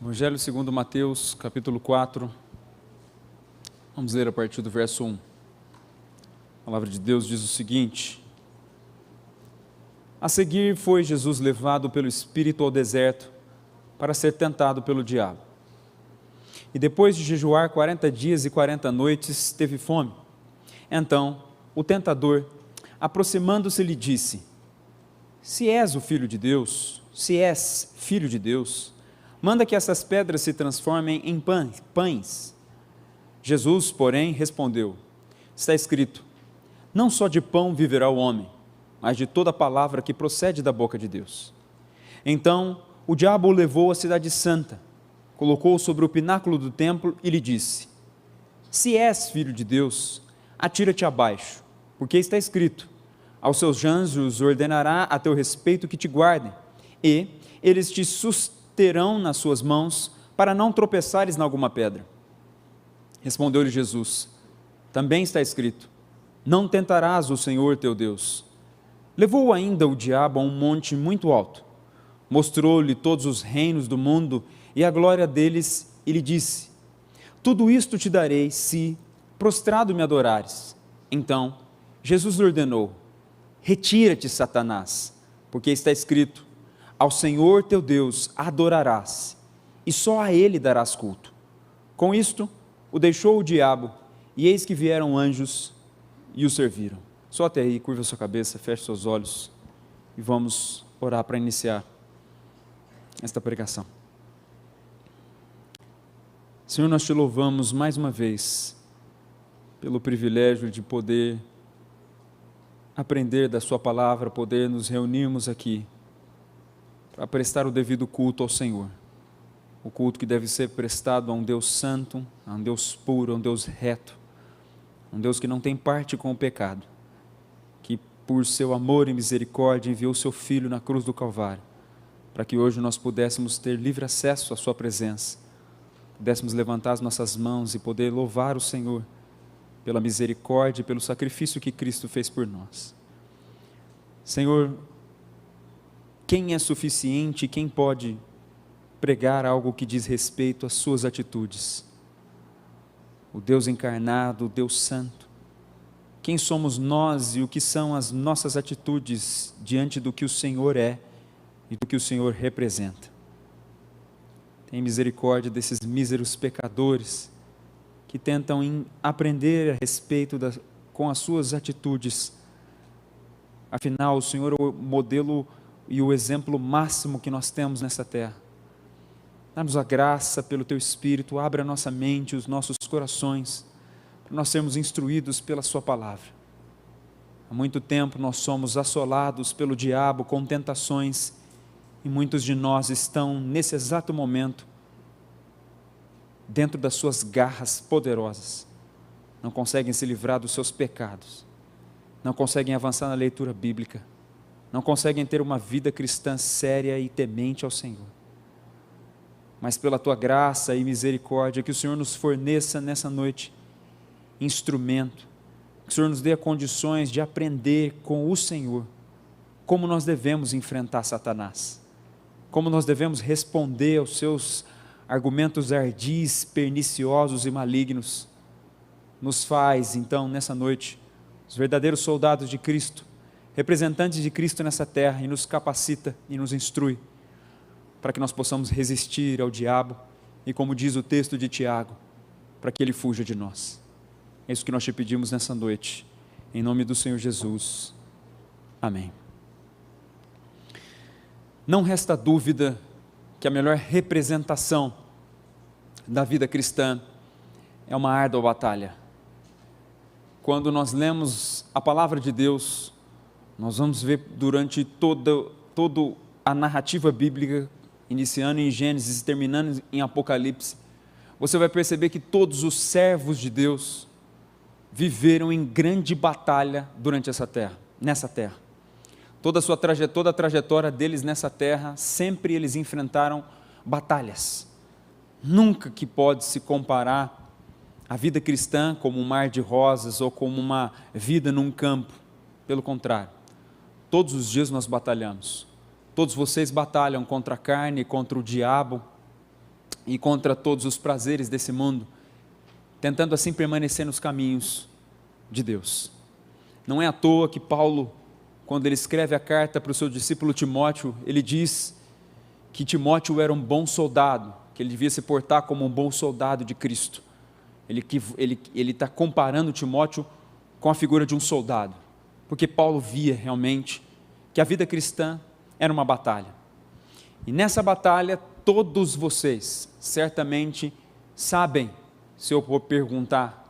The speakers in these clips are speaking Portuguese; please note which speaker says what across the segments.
Speaker 1: Evangelho segundo Mateus, capítulo 4, vamos ler a partir do verso 1. A palavra de Deus diz o seguinte: A seguir foi Jesus levado pelo Espírito ao deserto para ser tentado pelo diabo. E depois de jejuar 40 dias e 40 noites, teve fome. Então, o tentador, aproximando-se, lhe disse: Se és o Filho de Deus, se és Filho de Deus, manda que essas pedras se transformem em pães. Jesus, porém, respondeu: Está escrito, não só de pão viverá o homem, mas de toda palavra que procede da boca de Deus. Então, o diabo o levou à cidade santa, colocou-o sobre o pináculo do templo e lhe disse: Se és Filho de Deus, atira-te abaixo, porque está escrito, aos seus anjos ordenará a teu respeito que te guardem, e eles te susterão nas suas mãos, para não tropeçares em alguma pedra. Respondeu-lhe Jesus: Também está escrito, não tentarás o Senhor teu Deus. Levou ainda o diabo a um monte muito alto, mostrou-lhe todos os reinos do mundo e a glória deles, e lhe disse: Tudo isto te darei, se prostrado me adorares. Então Jesus lhe ordenou: Retira-te, Satanás, porque está escrito, ao Senhor teu Deus adorarás, e só a Ele darás culto. Com isto, o deixou o diabo, e eis que vieram anjos e o serviram. Só até aí, curva sua cabeça, feche seus olhos, e vamos orar para iniciar esta pregação. Senhor, nós te louvamos mais uma vez, pelo privilégio de poder aprender da sua palavra, poder nos reunirmos aqui, para prestar o devido culto ao Senhor, o culto que deve ser prestado a um Deus santo, a um Deus puro, a um Deus reto, um Deus que não tem parte com o pecado, que por seu amor e misericórdia enviou o seu Filho na cruz do Calvário, para que hoje nós pudéssemos ter livre acesso à sua presença, pudéssemos levantar as nossas mãos e poder louvar o Senhor pela misericórdia e pelo sacrifício que Cristo fez por nós. Senhor, quem é suficiente, quem pode pregar algo que diz respeito às suas atitudes? O Deus encarnado, o Deus santo. Quem somos nós e o que são as nossas atitudes diante do que o Senhor é e do que o Senhor representa? Tem misericórdia desses míseros pecadores que tentam aprender a respeito com as suas atitudes. Afinal, o Senhor é o modelo e o exemplo máximo que nós temos nessa terra. Dá-nos a graça pelo Teu Espírito, abre a nossa mente, os nossos corações, para nós sermos instruídos pela Sua palavra. Há muito tempo nós somos assolados pelo diabo com tentações, e muitos de nós estão, nesse exato momento, dentro das suas garras poderosas, não conseguem se livrar dos seus pecados, não conseguem avançar na leitura bíblica, não conseguem ter uma vida cristã séria e temente ao Senhor. Mas pela Tua graça e misericórdia, que o Senhor nos forneça nessa noite instrumento, que o Senhor nos dê condições de aprender com o Senhor, como nós devemos enfrentar Satanás, como nós devemos responder aos seus argumentos ardis, perniciosos e malignos. Nos faz, então, nessa noite, os verdadeiros soldados de Cristo, representantes de Cristo nessa terra, e nos capacita e nos instrui, para que nós possamos resistir ao diabo, e como diz o texto de Tiago, para que ele fuja de nós. É isso que nós te pedimos nessa noite, em nome do Senhor Jesus. Amém. Não resta dúvida que a melhor representação da vida cristã é uma árdua batalha. Quando nós lemos a palavra de Deus, nós vamos ver durante toda a narrativa bíblica, iniciando em Gênesis e terminando em Apocalipse, você vai perceber que todos os servos de Deus viveram em grande batalha durante nessa terra. Toda a trajetória deles nessa terra, sempre eles enfrentaram batalhas. Nunca que pode se comparar a vida cristã como um mar de rosas ou como uma vida num campo. Pelo contrário, todos os dias nós batalhamos. Todos vocês batalham contra a carne, contra o diabo, e contra todos os prazeres desse mundo, tentando assim permanecer nos caminhos de Deus. Não é à toa que Paulo, quando ele escreve a carta para o seu discípulo Timóteo, ele diz que Timóteo era um bom soldado, que ele devia se portar como um bom soldado de Cristo. Ele está comparando Timóteo com a figura de um soldado, porque Paulo via realmente que a vida cristã era uma batalha. E nessa batalha, todos vocês certamente sabem, se eu for perguntar,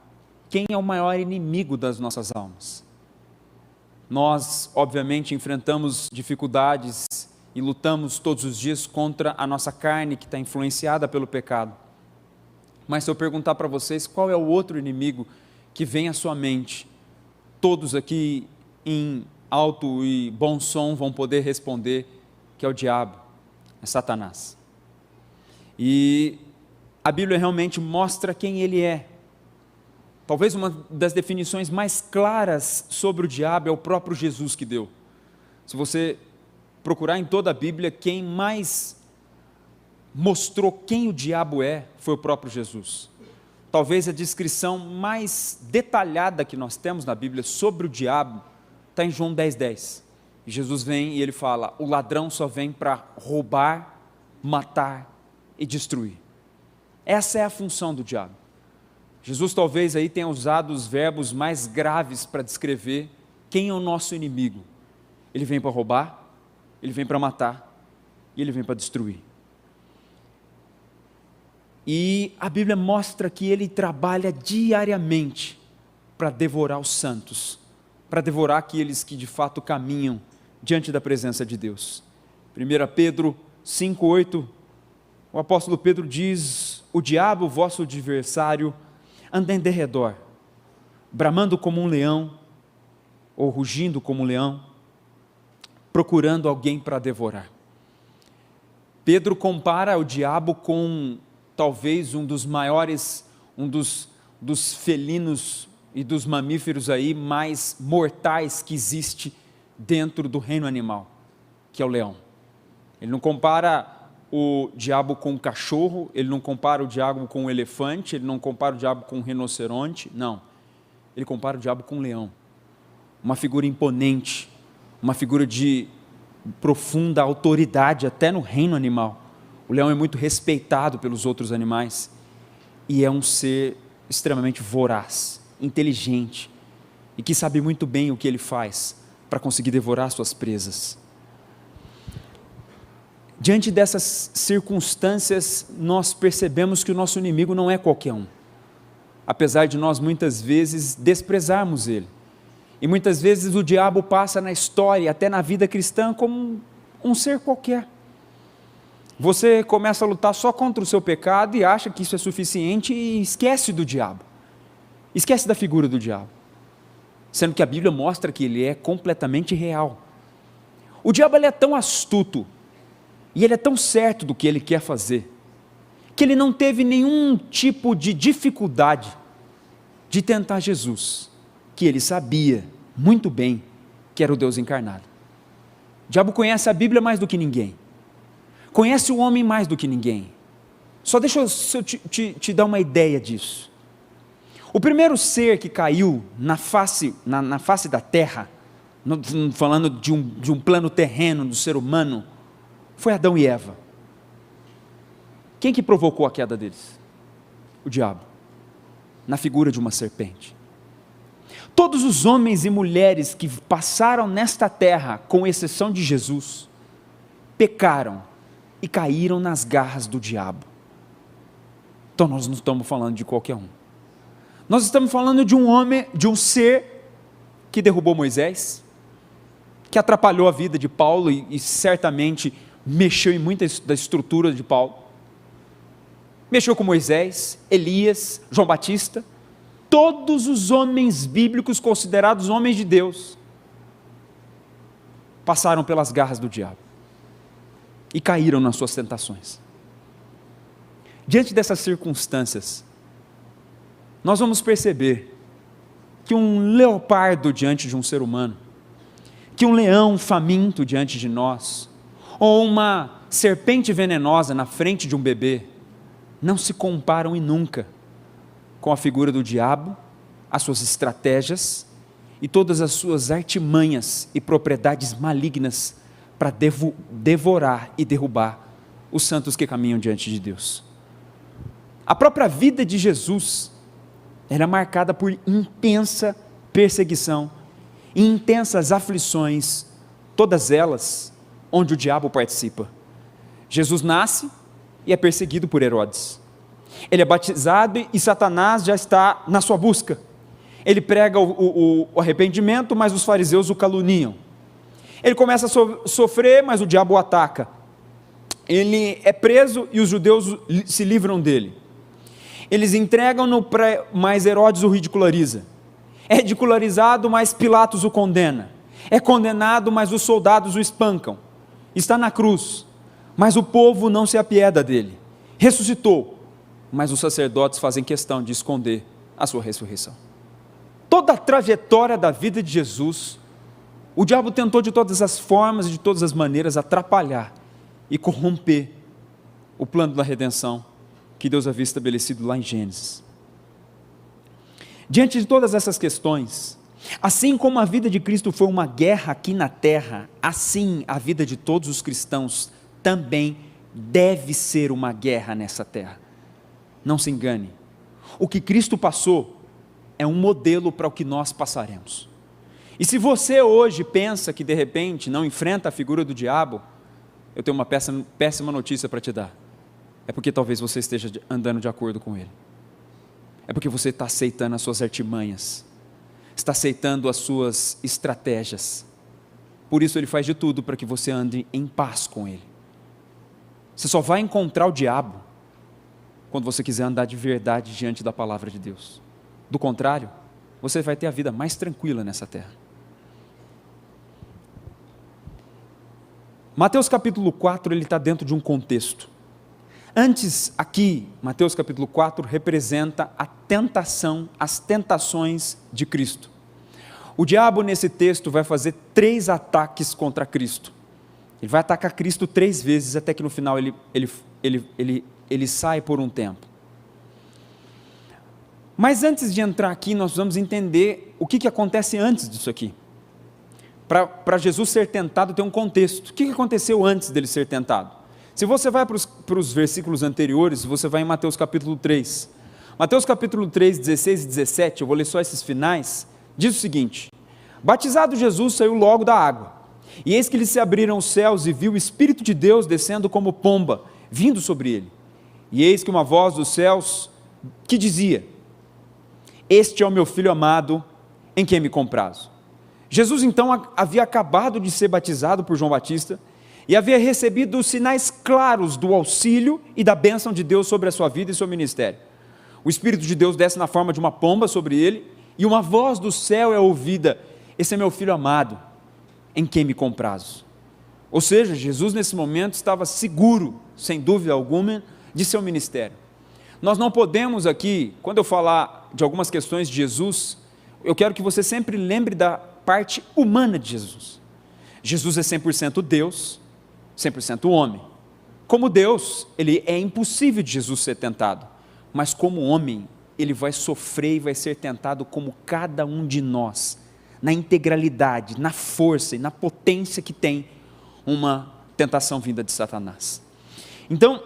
Speaker 1: quem é o maior inimigo das nossas almas? Nós, obviamente, enfrentamos dificuldades e lutamos todos os dias contra a nossa carne que está influenciada pelo pecado. Mas se eu perguntar para vocês qual é o outro inimigo que vem à sua mente, todos aqui em alto e bom som vão poder responder que é o diabo, é Satanás. E a Bíblia realmente mostra quem ele é. Talvez uma das definições mais claras sobre o diabo é o próprio Jesus que deu. Se você procurar em toda a Bíblia, quem mais mostrou quem o diabo é, foi o próprio Jesus. Talvez a descrição mais detalhada que nós temos na Bíblia sobre o diabo, está em João 10:10. Jesus vem e ele fala, o ladrão só vem para roubar, matar e destruir. Essa é a função do diabo. Jesus talvez aí tenha usado os verbos mais graves para descrever quem é o nosso inimigo. Ele vem para roubar, ele vem para matar e ele vem para destruir. E a Bíblia mostra que ele trabalha diariamente para devorar os santos, para devorar aqueles que de fato caminham diante da presença de Deus. 1 Pedro 5:8, o apóstolo Pedro diz, o diabo, vosso adversário, anda em derredor, bramando como um leão, ou rugindo como um leão, procurando alguém para devorar. Pedro compara o diabo com talvez um dos maiores, dos felinos e dos mamíferos aí mais mortais que existe dentro do reino animal, que é o leão. Ele não compara o diabo com o cachorro, ele não compara o diabo com o elefante, ele não compara o diabo com o rinoceronte, não. Ele compara o diabo com o leão. Uma figura imponente, uma figura de profunda autoridade até no reino animal. O leão é muito respeitado pelos outros animais e é um ser extremamente voraz, inteligente e que sabe muito bem o que ele faz para conseguir devorar suas presas. Diante dessas circunstâncias, nós percebemos que o nosso inimigo não é qualquer um, apesar de nós muitas vezes desprezarmos ele. E muitas vezes o diabo passa na história, até na vida cristã, como um ser qualquer. Você começa a lutar só contra o seu pecado e acha que isso é suficiente e esquece do diabo. Esquece da figura do diabo. Sendo que a Bíblia mostra que ele é completamente real. O diabo ele é tão astuto e ele é tão certo do que ele quer fazer, que ele não teve nenhum tipo de dificuldade de tentar Jesus, que ele sabia muito bem que era o Deus encarnado. O diabo conhece a Bíblia mais do que ninguém, conhece o homem mais do que ninguém. Só deixa eu te dar uma ideia disso. O primeiro ser que caiu na face da terra, falando de um plano terreno do ser humano, foi Adão e Eva. Quem que provocou a queda deles? O diabo, na figura de uma serpente. Todos os homens e mulheres que passaram nesta terra, com exceção de Jesus, pecaram e caíram nas garras do diabo. Então nós não estamos falando de qualquer um. Nós estamos falando de um homem, de um ser que derrubou Moisés, que atrapalhou a vida de Paulo e certamente mexeu em muita da estrutura de Paulo. Mexeu com Moisés, Elias, João Batista, todos os homens bíblicos considerados homens de Deus, passaram pelas garras do diabo e caíram nas suas tentações. Diante dessas circunstâncias, nós vamos perceber que um leopardo diante de um ser humano, que um leão faminto diante de nós, ou uma serpente venenosa na frente de um bebê, não se comparam e nunca com a figura do diabo, as suas estratégias e todas as suas artimanhas e propriedades malignas para devorar e derrubar os santos que caminham diante de Deus. A própria vida de Jesus era marcada por intensa perseguição e intensas aflições, todas elas onde o diabo participa. Jesus nasce e é perseguido por Herodes. Ele é batizado e Satanás já está na sua busca. Ele prega o arrependimento, mas os fariseus o caluniam. Ele começa a sofrer, mas o diabo o ataca. Ele é preso e os judeus se livram dele. Eles entregam-no, mas Herodes o ridiculariza. É ridicularizado, mas Pilatos o condena. É condenado, mas os soldados o espancam. Está na cruz, mas o povo não se apieda dele. Ressuscitou, mas os sacerdotes fazem questão de esconder a sua ressurreição. Toda a trajetória da vida de Jesus, o diabo tentou de todas as formas e de todas as maneiras atrapalhar e corromper o plano da redenção que Deus havia estabelecido lá em Gênesis. Diante de todas essas questões, assim como a vida de Cristo foi uma guerra aqui na terra, assim a vida de todos os cristãos também deve ser uma guerra nessa terra. Não se engane, o que Cristo passou é um modelo para o que nós passaremos. E se você hoje pensa que de repente não enfrenta a figura do diabo, eu tenho uma péssima notícia para te dar. É porque talvez você esteja andando de acordo com ele. É porque você está aceitando as suas artimanhas, está aceitando as suas estratégias. Por isso ele faz de tudo para que você ande em paz com ele. Você só vai encontrar o diabo quando você quiser andar de verdade diante da palavra de Deus. Do contrário, você vai ter a vida mais tranquila nessa terra. Mateus capítulo 4, ele está dentro de um contexto. Antes, aqui, Mateus capítulo 4 representa a tentação, as tentações de Cristo. O diabo nesse texto vai fazer 3 ataques contra Cristo. Ele vai atacar Cristo 3 vezes, até que no final ele sai por um tempo. Mas antes de entrar aqui, nós vamos entender o que acontece antes disso aqui. Para Jesus ser tentado tem um contexto. O que aconteceu antes dele ser tentado? Se você vai para os versículos anteriores, você vai em Mateus capítulo 3. Mateus capítulo 3, 16 e 17, eu vou ler só esses finais, diz o seguinte: batizado Jesus saiu logo da água, e eis que lhe se abriram os céus, e viu o Espírito de Deus descendo como pomba, vindo sobre ele. E eis que uma voz dos céus que dizia: este é o meu Filho amado, em quem me comprazo. Jesus então havia acabado de ser batizado por João Batista, e havia recebido os sinais claros do auxílio e da bênção de Deus sobre a sua vida e seu ministério. O Espírito de Deus desce na forma de uma pomba sobre ele, e uma voz do céu é ouvida: esse é meu Filho amado, em quem me comprazo. Ou seja, Jesus nesse momento estava seguro, sem dúvida alguma, de seu ministério. Nós não podemos aqui, quando eu falar de algumas questões de Jesus, eu quero que você sempre lembre da parte humana de Jesus. Jesus é 100% Deus, 100% homem. Como Deus, é impossível de Jesus ser tentado, mas como homem, ele vai sofrer e vai ser tentado como cada um de nós, na integralidade, na força e na potência que tem uma tentação vinda de Satanás. Então,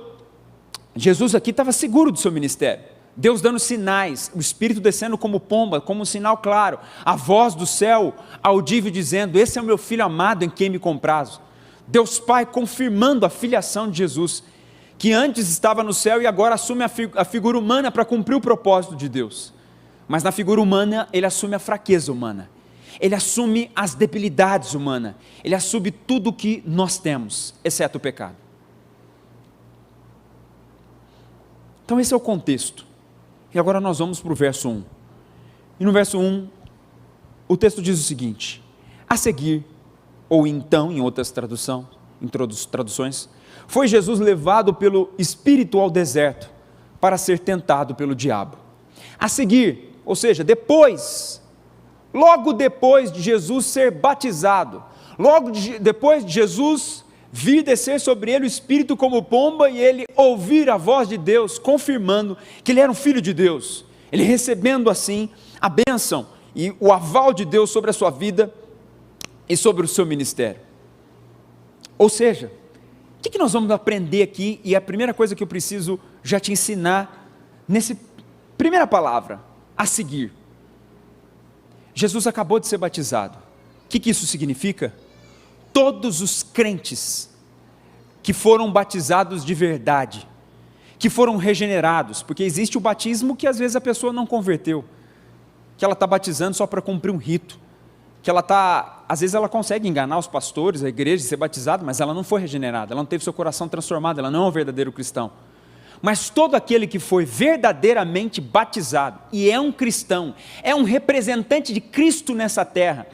Speaker 1: Jesus aqui estava seguro do seu ministério, Deus dando sinais, o Espírito descendo como pomba, como um sinal claro, a voz do céu audível dizendo: esse é o meu Filho amado em quem me comprazo. Deus Pai confirmando a filiação de Jesus, que antes estava no céu e agora assume a figura humana para cumprir o propósito de Deus. Mas na figura humana ele assume a fraqueza humana, ele assume as debilidades humanas, ele assume tudo o que nós temos, exceto o pecado. Então esse é o contexto. E agora nós vamos para o verso 1. E no verso 1, o texto diz o seguinte: a seguir, ou então, em outras traduções, foi Jesus levado pelo Espírito ao deserto, para ser tentado pelo diabo. A seguir, ou seja, logo depois de Jesus ser batizado, logo depois de Jesus vir descer sobre ele o Espírito como pomba e ele ouvir a voz de Deus, confirmando que ele era um filho de Deus, ele recebendo assim a bênção e o aval de Deus sobre a sua vida e sobre o seu ministério. Ou seja, o que nós vamos aprender aqui? E a primeira coisa que eu preciso já te ensinar, nessa primeira palavra, a seguir. Jesus acabou de ser batizado. O que isso significa? Todos os crentes que foram batizados de verdade, que foram regenerados, porque existe o batismo que às vezes a pessoa não converteu, que ela está batizando só para cumprir um rito, que ela está, às vezes ela consegue enganar os pastores, a igreja, ser batizada, mas ela não foi regenerada, ela não teve seu coração transformado, ela não é um verdadeiro cristão. Mas todo aquele que foi verdadeiramente batizado, e é um cristão, é um representante de Cristo nessa terra,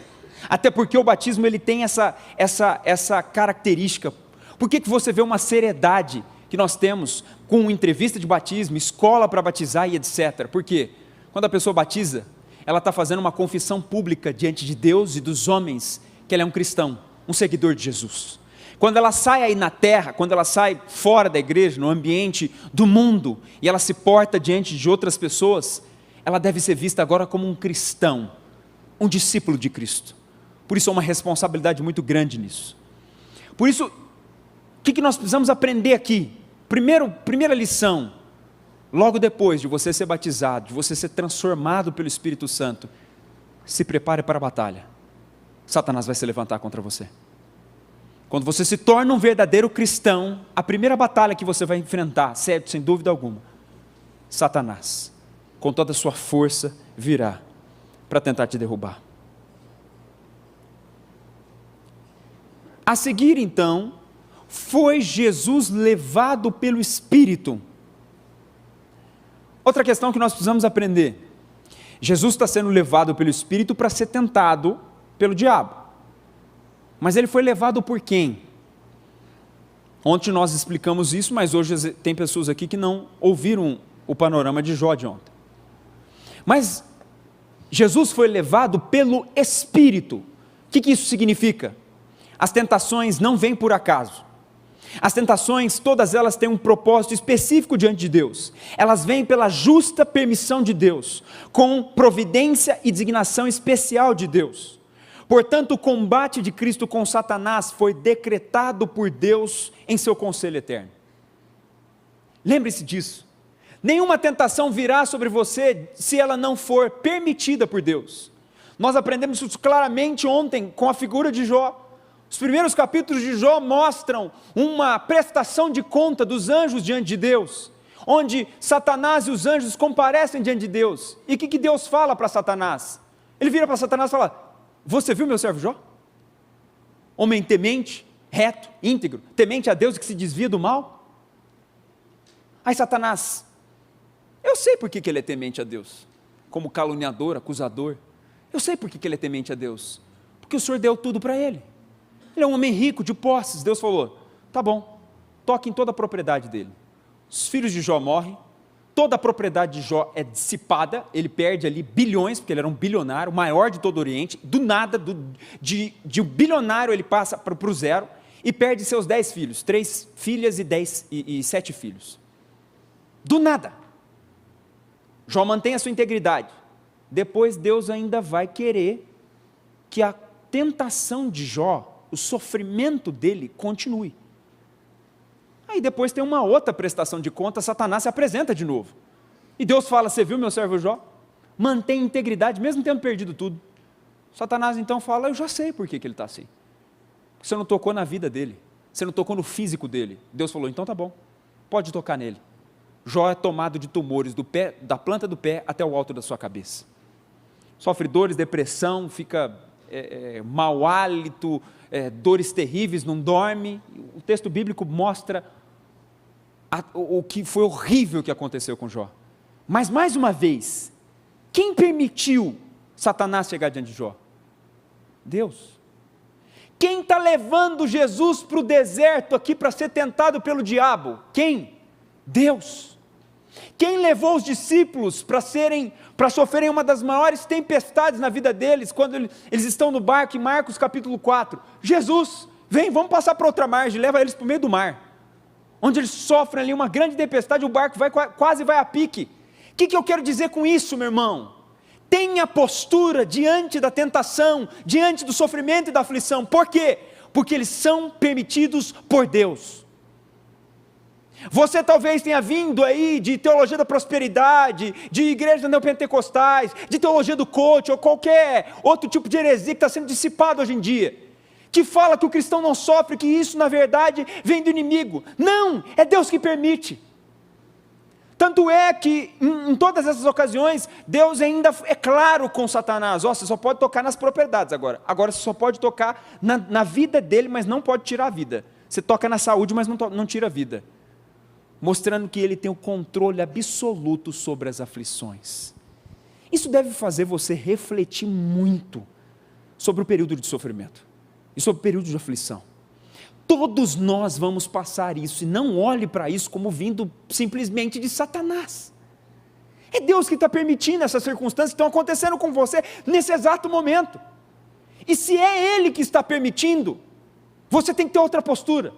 Speaker 1: até porque o batismo ele tem essa característica. Por que você vê uma seriedade que nós temos com entrevista de batismo, escola para batizar e etc? Por quê? Quando a pessoa batiza, ela está fazendo uma confissão pública diante de Deus e dos homens, que ela é um cristão, um seguidor de Jesus. Quando ela sai aí na terra, quando ela sai fora da igreja, no ambiente do mundo, e ela se porta diante de outras pessoas, ela deve ser vista agora como um cristão, um discípulo de Cristo. Por isso há uma responsabilidade muito grande nisso. Por isso, o que nós precisamos aprender aqui? Primeira lição, logo depois de você ser batizado, de você ser transformado pelo Espírito Santo, se prepare para a batalha. Satanás vai se levantar contra você. Quando você se torna um verdadeiro cristão, a primeira batalha que você vai enfrentar, certo, sem dúvida alguma, Satanás, com toda a sua força, virá para tentar te derrubar. A seguir, então, foi Jesus levado pelo Espírito. Outra questão que nós precisamos aprender: Jesus está sendo levado pelo Espírito para ser tentado pelo diabo. Mas ele foi levado por quem? Ontem nós explicamos isso, mas hoje tem pessoas aqui que não ouviram o panorama de Jó de ontem. Mas Jesus foi levado pelo Espírito. O que isso significa? As tentações não vêm por acaso. As tentações, todas elas têm um propósito específico diante de Deus. Elas vêm pela justa permissão de Deus, com providência e designação especial de Deus. Portanto, o combate de Cristo com Satanás foi decretado por Deus em seu conselho eterno. Lembre-se disso. Nenhuma tentação virá sobre você se ela não for permitida por Deus. Nós aprendemos isso claramente ontem com a figura de Jó. Os primeiros capítulos de Jó mostram uma prestação de conta dos anjos diante de Deus, onde Satanás e os anjos comparecem diante de Deus. E o que Deus fala para Satanás? Ele vira para Satanás e fala: você viu meu servo Jó? Homem temente, reto, íntegro, temente a Deus e que se desvia do mal. Aí Satanás: eu sei por que ele é temente a Deus, como caluniador, acusador. Eu sei por que ele é temente a Deus, porque o Senhor deu tudo para ele. Ele é um homem rico, de posses. Deus falou: tá bom, toque em toda a propriedade dele. Os filhos de Jó morrem, toda a propriedade de Jó é dissipada, ele perde ali bilhões, porque ele era um bilionário, o maior de todo o Oriente. Do nada, de um bilionário ele passa para o zero, e perde seus 10 filhos, 3 filhas e 7 filhos. Do nada. Jó mantém a sua integridade. Depois Deus ainda vai querer que a tentação de Jó, o sofrimento dele continue. Aí depois tem uma outra prestação de conta, Satanás se apresenta de novo. E Deus fala: você viu meu servo Jó? Mantém integridade, mesmo tendo perdido tudo. Satanás então fala: eu já sei por que ele está assim. Você não tocou na vida dele, você não tocou no físico dele. Deus falou: então tá bom, pode tocar nele. Jó é tomado de tumores da planta do pé até o alto da sua cabeça. Sofre dores, depressão, fica mau hálito, dores terríveis, não dorme. O texto bíblico mostra o que foi horrível que aconteceu com Jó. Mas mais uma vez, quem permitiu Satanás chegar diante de Jó? Deus. Quem está levando Jesus para o deserto aqui para ser tentado pelo diabo? Quem? Deus. Quem levou os discípulos para sofrerem uma das maiores tempestades na vida deles, quando eles estão no barco em Marcos capítulo 4? Jesus. vem, vamos passar para outra margem, leva eles para o meio do mar, onde eles sofrem ali uma grande tempestade, o barco quase vai a pique. O que eu quero dizer com isso, meu irmão? Tenha postura diante da tentação, diante do sofrimento e da aflição. Por quê? Porque eles são permitidos por Deus. Você talvez tenha vindo aí de teologia da prosperidade, de igrejas neopentecostais, de teologia do coach, ou qualquer outro tipo de heresia que está sendo dissipado hoje em dia, que fala que o cristão não sofre, que isso na verdade vem do inimigo. Não, é Deus que permite. Tanto é que em todas essas ocasiões, Deus ainda é claro com Satanás: você só pode tocar nas propriedades agora você só pode tocar na vida dele, mas não pode tirar a vida. Você toca na saúde, mas não tira a vida. Mostrando que ele tem o controle absoluto sobre as aflições. Isso deve fazer você refletir muito sobre o período de sofrimento e sobre o período de aflição. Todos nós vamos passar isso, e não olhe para isso como vindo simplesmente de Satanás. É Deus que está permitindo essas circunstâncias que estão acontecendo com você nesse exato momento. E se é Ele que está permitindo, você tem que ter outra postura.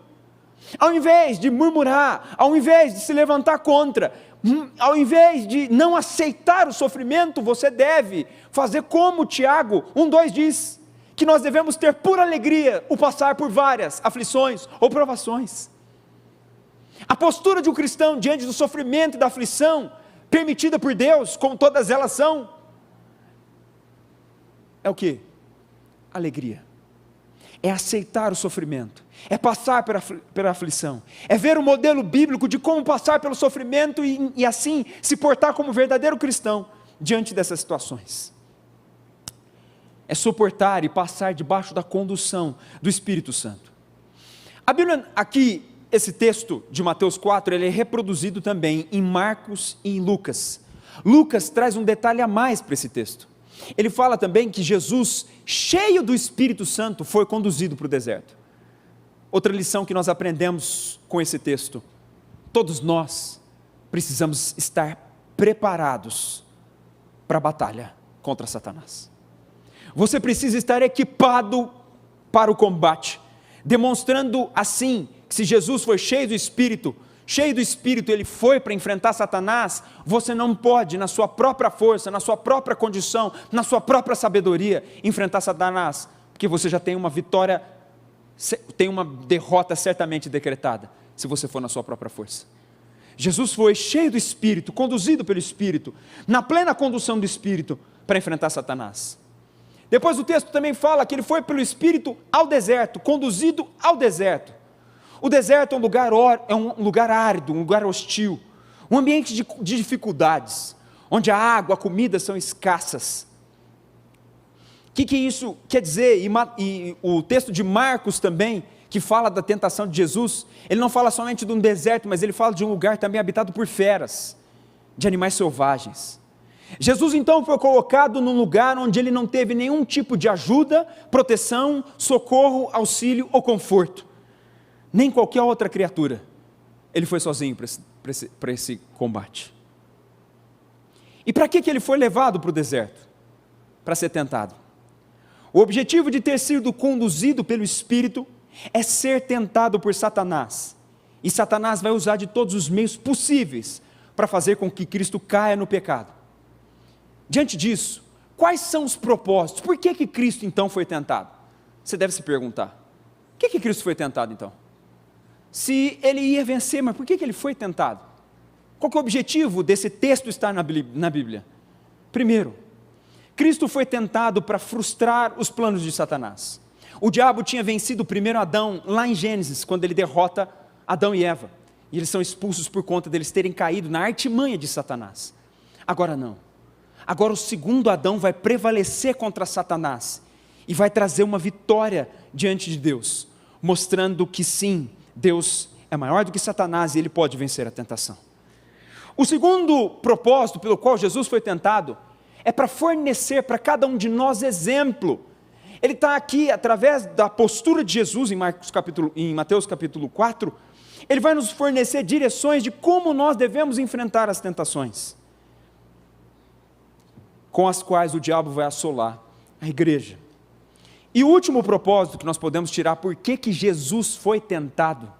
Speaker 1: Ao invés de murmurar, ao invés de se levantar contra, ao invés de não aceitar o sofrimento, você deve fazer como Tiago 1:2 diz, que nós devemos ter por alegria o passar por várias aflições ou provações. A postura de um cristão diante do sofrimento e da aflição, permitida por Deus, como todas elas são, é o que? Alegria. É aceitar o sofrimento, é passar pela aflição, é ver o modelo bíblico de como passar pelo sofrimento e assim se portar como verdadeiro cristão diante dessas situações. É suportar e passar debaixo da condução do Espírito Santo. A Bíblia aqui, esse texto de Mateus 4, ele é reproduzido também em Marcos e em Lucas. Lucas traz um detalhe a mais para esse texto. Ele fala também que Jesus, cheio do Espírito Santo, foi conduzido para o deserto. Outra lição que nós aprendemos com esse texto: todos nós precisamos estar preparados para a batalha contra Satanás. Você precisa estar equipado para o combate, demonstrando assim, que se Jesus foi cheio do Espírito, ele foi para enfrentar Satanás. Você não pode, na sua própria força, na sua própria condição, na sua própria sabedoria, enfrentar Satanás, porque você já tem uma vitória, tem uma derrota certamente decretada, se você for na sua própria força. Jesus foi cheio do Espírito, conduzido pelo Espírito, na plena condução do Espírito, para enfrentar Satanás. Depois o texto também fala que ele foi pelo Espírito ao deserto, conduzido ao deserto. O deserto é um lugar árido, um lugar hostil, um ambiente de dificuldades, onde a água, a comida são escassas. O que isso quer dizer? E o texto de Marcos também, que fala da tentação de Jesus, ele não fala somente de um deserto, mas ele fala de um lugar também habitado por feras, de animais selvagens. Jesus então foi colocado num lugar onde ele não teve nenhum tipo de ajuda, proteção, socorro, auxílio ou conforto, nem qualquer outra criatura. Ele foi sozinho para esse combate. E para que ele foi levado para o deserto? Para ser tentado. O objetivo de ter sido conduzido pelo Espírito é ser tentado por Satanás, e Satanás vai usar de todos os meios possíveis para fazer com que Cristo caia no pecado. Diante disso, quais são os propósitos? Por que Cristo então foi tentado? Você deve se perguntar, por que Cristo foi tentado então? Se ele ia vencer, mas por que ele foi tentado? Qual que é o objetivo desse texto estar na Bíblia? Primeiro, Cristo foi tentado para frustrar os planos de Satanás. O diabo tinha vencido o primeiro Adão lá em Gênesis, quando ele derrota Adão e Eva, e eles são expulsos por conta deles terem caído na artimanha de Satanás. Agora não. Agora o segundo Adão vai prevalecer contra Satanás e vai trazer uma vitória diante de Deus, mostrando que sim, Deus é maior do que Satanás e ele pode vencer a tentação. O segundo propósito pelo qual Jesus foi tentado é para fornecer para cada um de nós exemplo. Ele está aqui através da postura de Jesus em Mateus capítulo 4, ele vai nos fornecer direções de como nós devemos enfrentar as tentações, com as quais o diabo vai assolar a igreja. E o último propósito que nós podemos tirar, por que Jesus foi tentado,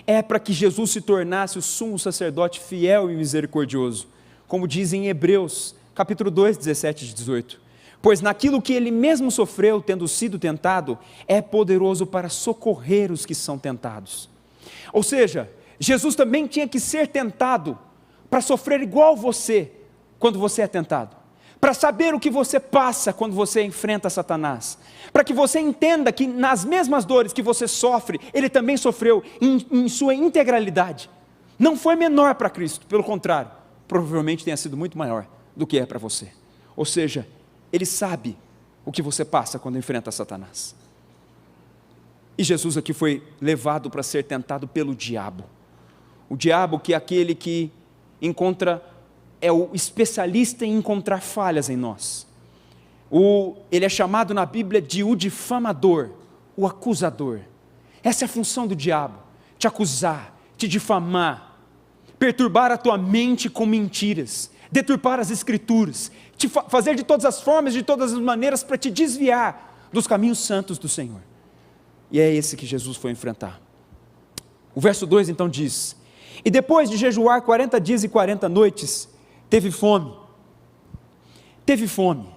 Speaker 1: é para que Jesus se tornasse o sumo sacerdote fiel e misericordioso, como diz em Hebreus, capítulo 2, 17 e 18. Pois naquilo que ele mesmo sofreu, tendo sido tentado, é poderoso para socorrer os que são tentados. Ou seja, Jesus também tinha que ser tentado, para sofrer igual você, quando você é tentado. Para saber o que você passa quando você enfrenta Satanás, para que você entenda que nas mesmas dores que você sofre, ele também sofreu em sua integralidade. Não foi menor para Cristo, pelo contrário, provavelmente tenha sido muito maior do que é para você. Ou seja, ele sabe o que você passa quando enfrenta Satanás. E Jesus aqui foi levado para ser tentado pelo diabo. O diabo, que é aquele que é o especialista em encontrar falhas em nós. Ele é chamado na Bíblia de o difamador, o acusador. Essa é a função do diabo, te acusar, te difamar, perturbar a tua mente com mentiras, deturpar as escrituras, te fazer de todas as formas, de todas as maneiras para te desviar dos caminhos santos do Senhor. E é esse que Jesus foi enfrentar. O verso 2 então diz: e depois de jejuar 40 dias e 40 noites, teve fome. Teve fome.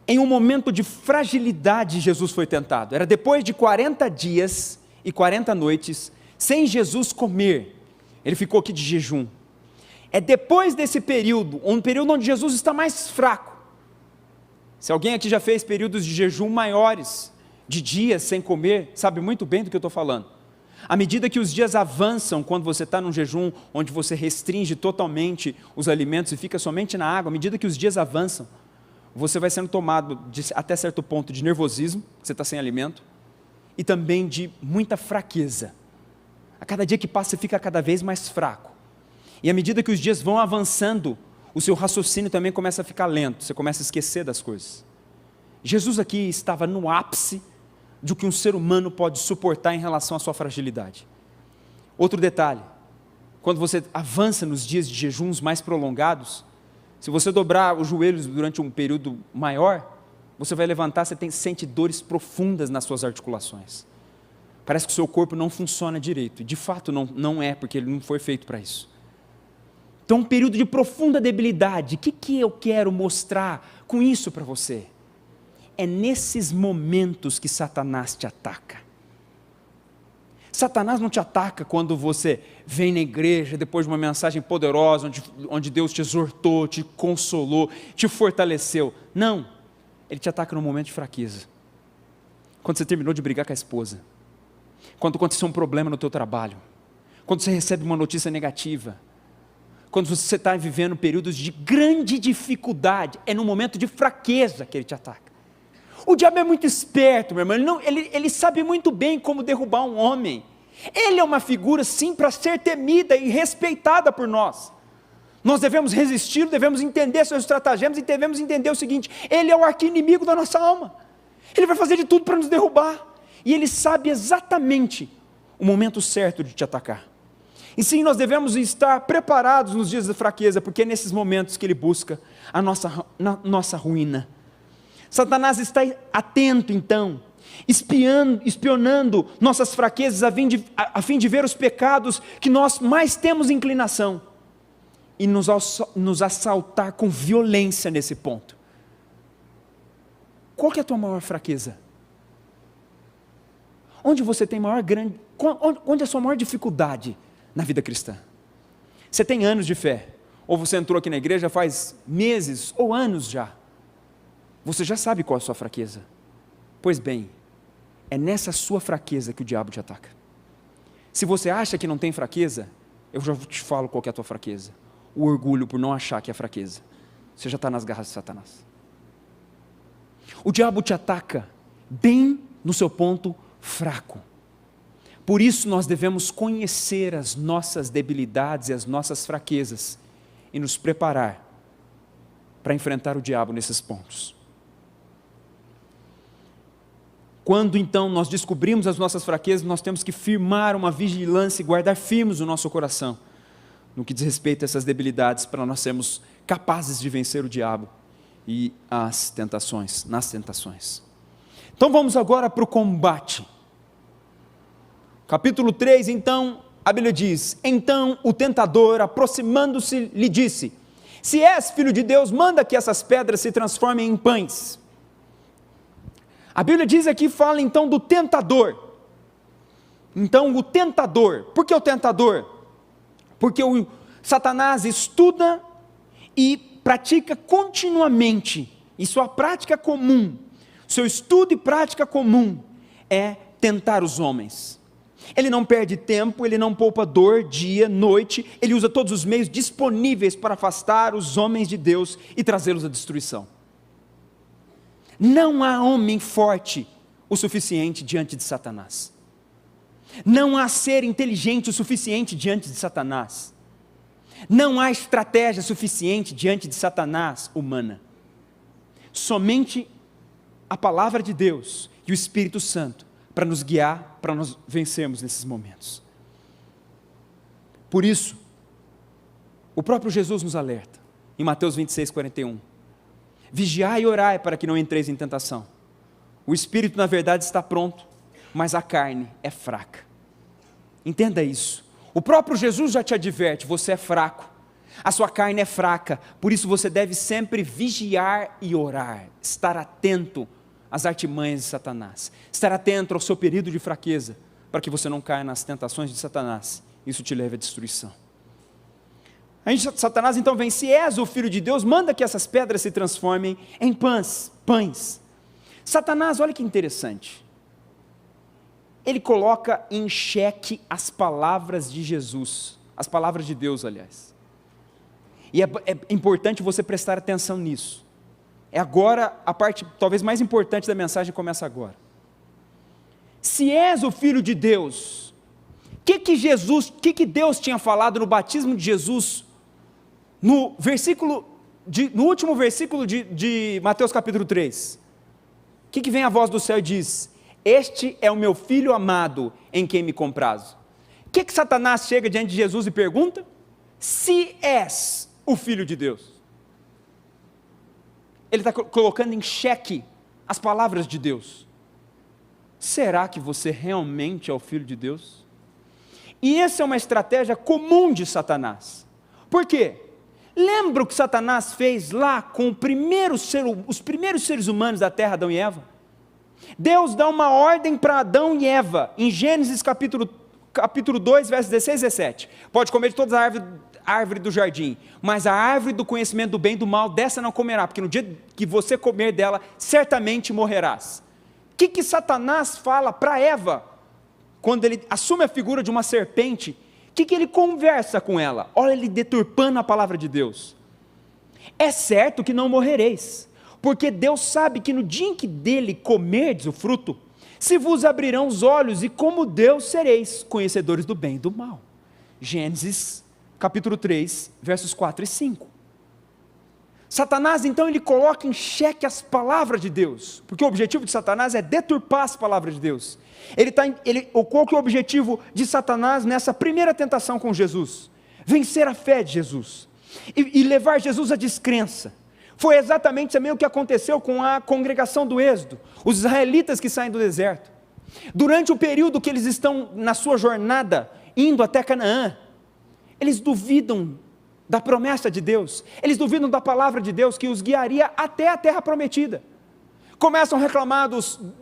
Speaker 1: Em um momento de fragilidade, Jesus foi tentado. Era depois de 40 dias e 40 noites, sem Jesus comer. Ele ficou aqui de jejum. É depois desse período, um período onde Jesus está mais fraco. Se alguém aqui já fez períodos de jejum maiores, de dias sem comer, sabe muito bem do que eu estou falando. À medida que os dias avançam, quando você está num jejum, onde você restringe totalmente os alimentos e fica somente na água, à medida que os dias avançam, você vai sendo tomado até certo ponto de nervosismo, você está sem alimento, e também de muita fraqueza. A cada dia que passa, você fica cada vez mais fraco. E à medida que os dias vão avançando, o seu raciocínio também começa a ficar lento, você começa a esquecer das coisas. Jesus aqui estava no ápice do que um ser humano pode suportar em relação à sua fragilidade. Outro detalhe, quando você avança nos dias de jejuns mais prolongados, se você dobrar os joelhos durante um período maior, você vai levantar, você sente dores profundas nas suas articulações. Parece que o seu corpo não funciona direito, e de fato não é, porque ele não foi feito para isso. Então, um período de profunda debilidade. O que eu quero mostrar com isso para você? É nesses momentos que Satanás te ataca. Satanás não te ataca quando você vem na igreja, depois de uma mensagem poderosa, onde Deus te exortou, te consolou, te fortaleceu. Não, ele te ataca num momento de fraqueza. Quando você terminou de brigar com a esposa, quando aconteceu um problema no teu trabalho, quando você recebe uma notícia negativa, quando você está vivendo períodos de grande dificuldade, é no momento de fraqueza que ele te ataca. O diabo é muito esperto, meu irmão, ele sabe muito bem como derrubar um homem. Ele é uma figura sim para ser temida e respeitada por nós. Nós devemos resistir, devemos entender seus estratagemas e devemos entender o seguinte: ele é o arqui-inimigo da nossa alma. Ele vai fazer de tudo para nos derrubar. E ele sabe exatamente o momento certo de te atacar. E sim, nós devemos estar preparados nos dias de fraqueza, porque é nesses momentos que ele busca a nossa ruína. Satanás está atento então, espionando nossas fraquezas a fim de ver os pecados que nós mais temos inclinação e nos assaltar com violência nesse ponto. Qual que é a tua maior fraqueza? Onde você tem onde é a sua maior dificuldade na vida cristã? Você tem anos de fé, ou você entrou aqui na igreja faz meses ou anos já. Você já sabe qual é a sua fraqueza. Pois bem, é nessa sua fraqueza que o diabo te ataca. Se você acha que não tem fraqueza, eu já te falo qual que é a tua fraqueza. O orgulho por não achar que é fraqueza. Você já está nas garras de Satanás. O diabo te ataca bem no seu ponto fraco. Por isso nós devemos conhecer as nossas debilidades e as nossas fraquezas e nos preparar para enfrentar o diabo nesses pontos. Quando então nós descobrimos as nossas fraquezas, nós temos que firmar uma vigilância e guardar firmes o nosso coração no que diz respeito a essas debilidades, para nós sermos capazes de vencer o diabo e nas tentações. Então vamos agora para o combate. Capítulo 3, então, a Bíblia diz: então o tentador, aproximando-se, lhe disse: se és filho de Deus, manda que essas pedras se transformem em pães. A Bíblia diz aqui, fala então do tentador. Então o tentador, por que o tentador? Porque o Satanás estuda e pratica continuamente, e sua prática comum, seu estudo e prática comum é tentar os homens. Ele não perde tempo, ele não poupa dor, dia, noite, ele usa todos os meios disponíveis para afastar os homens de Deus e trazê-los à destruição. Não há homem forte o suficiente diante de Satanás. Não há ser inteligente o suficiente diante de Satanás. Não há estratégia suficiente diante de Satanás humana. Somente a palavra de Deus e o Espírito Santo para nos guiar, para nós vencermos nesses momentos. Por isso, o próprio Jesus nos alerta, em Mateus 26:41, vigiai e orai para que não entreis em tentação. O Espírito na verdade está pronto, mas a carne é fraca. Entenda isso. O próprio Jesus já te adverte: você é fraco, a sua carne é fraca, por isso você deve sempre vigiar e orar, estar atento às artimanhas de Satanás, estar atento ao seu período de fraqueza, para que você não caia nas tentações de Satanás, isso te leve à destruição. Satanás então vem: se és o Filho de Deus, manda que essas pedras se transformem em pães. Satanás, olha que interessante, ele coloca em xeque as palavras de Jesus, as palavras de Deus, aliás, e é importante você prestar atenção nisso. É agora, a parte talvez mais importante da mensagem começa agora. Se és o Filho de Deus, o que Deus tinha falado no batismo de Jesus, no último versículo de Mateus capítulo 3, o que vem a voz do céu e diz: este é o meu Filho amado, em quem me comprazo. O que Satanás chega diante de Jesus e pergunta? Se és o Filho de Deus. Ele está colocando em xeque as palavras de Deus. Será que você realmente é o Filho de Deus? E essa é uma estratégia comum de Satanás. Por quê? Lembra o que Satanás fez lá com os primeiros seres humanos da terra, Adão e Eva? Deus dá uma ordem para Adão e Eva, em Gênesis capítulo 2, versos 16 e 17. Pode comer de todas as árvores do jardim, mas a árvore do conhecimento do bem e do mal, dessa não comerá, porque no dia que você comer dela, certamente morrerás. O que Satanás fala para Eva, quando ele assume a figura de uma serpente? O que ele conversa com ela? Olha ele deturpando a palavra de Deus. É certo que não morrereis, porque Deus sabe que no dia em que dele comerdes o fruto, se vos abrirão os olhos, e como Deus sereis conhecedores do bem e do mal. Gênesis capítulo 3, versos 4 e 5. Satanás então ele coloca em xeque as palavras de Deus, porque o objetivo de Satanás é deturpar as palavras de Deus. Qual que é o objetivo de Satanás nessa primeira tentação com Jesus? Vencer a fé de Jesus, e levar Jesus à descrença. Foi exatamente também o que aconteceu com a congregação do Êxodo, os israelitas que saem do deserto. Durante o período que eles estão na sua jornada, indo até Canaã, eles duvidam da promessa de Deus, eles duvidam da palavra de Deus que os guiaria até a terra prometida. Começam a reclamar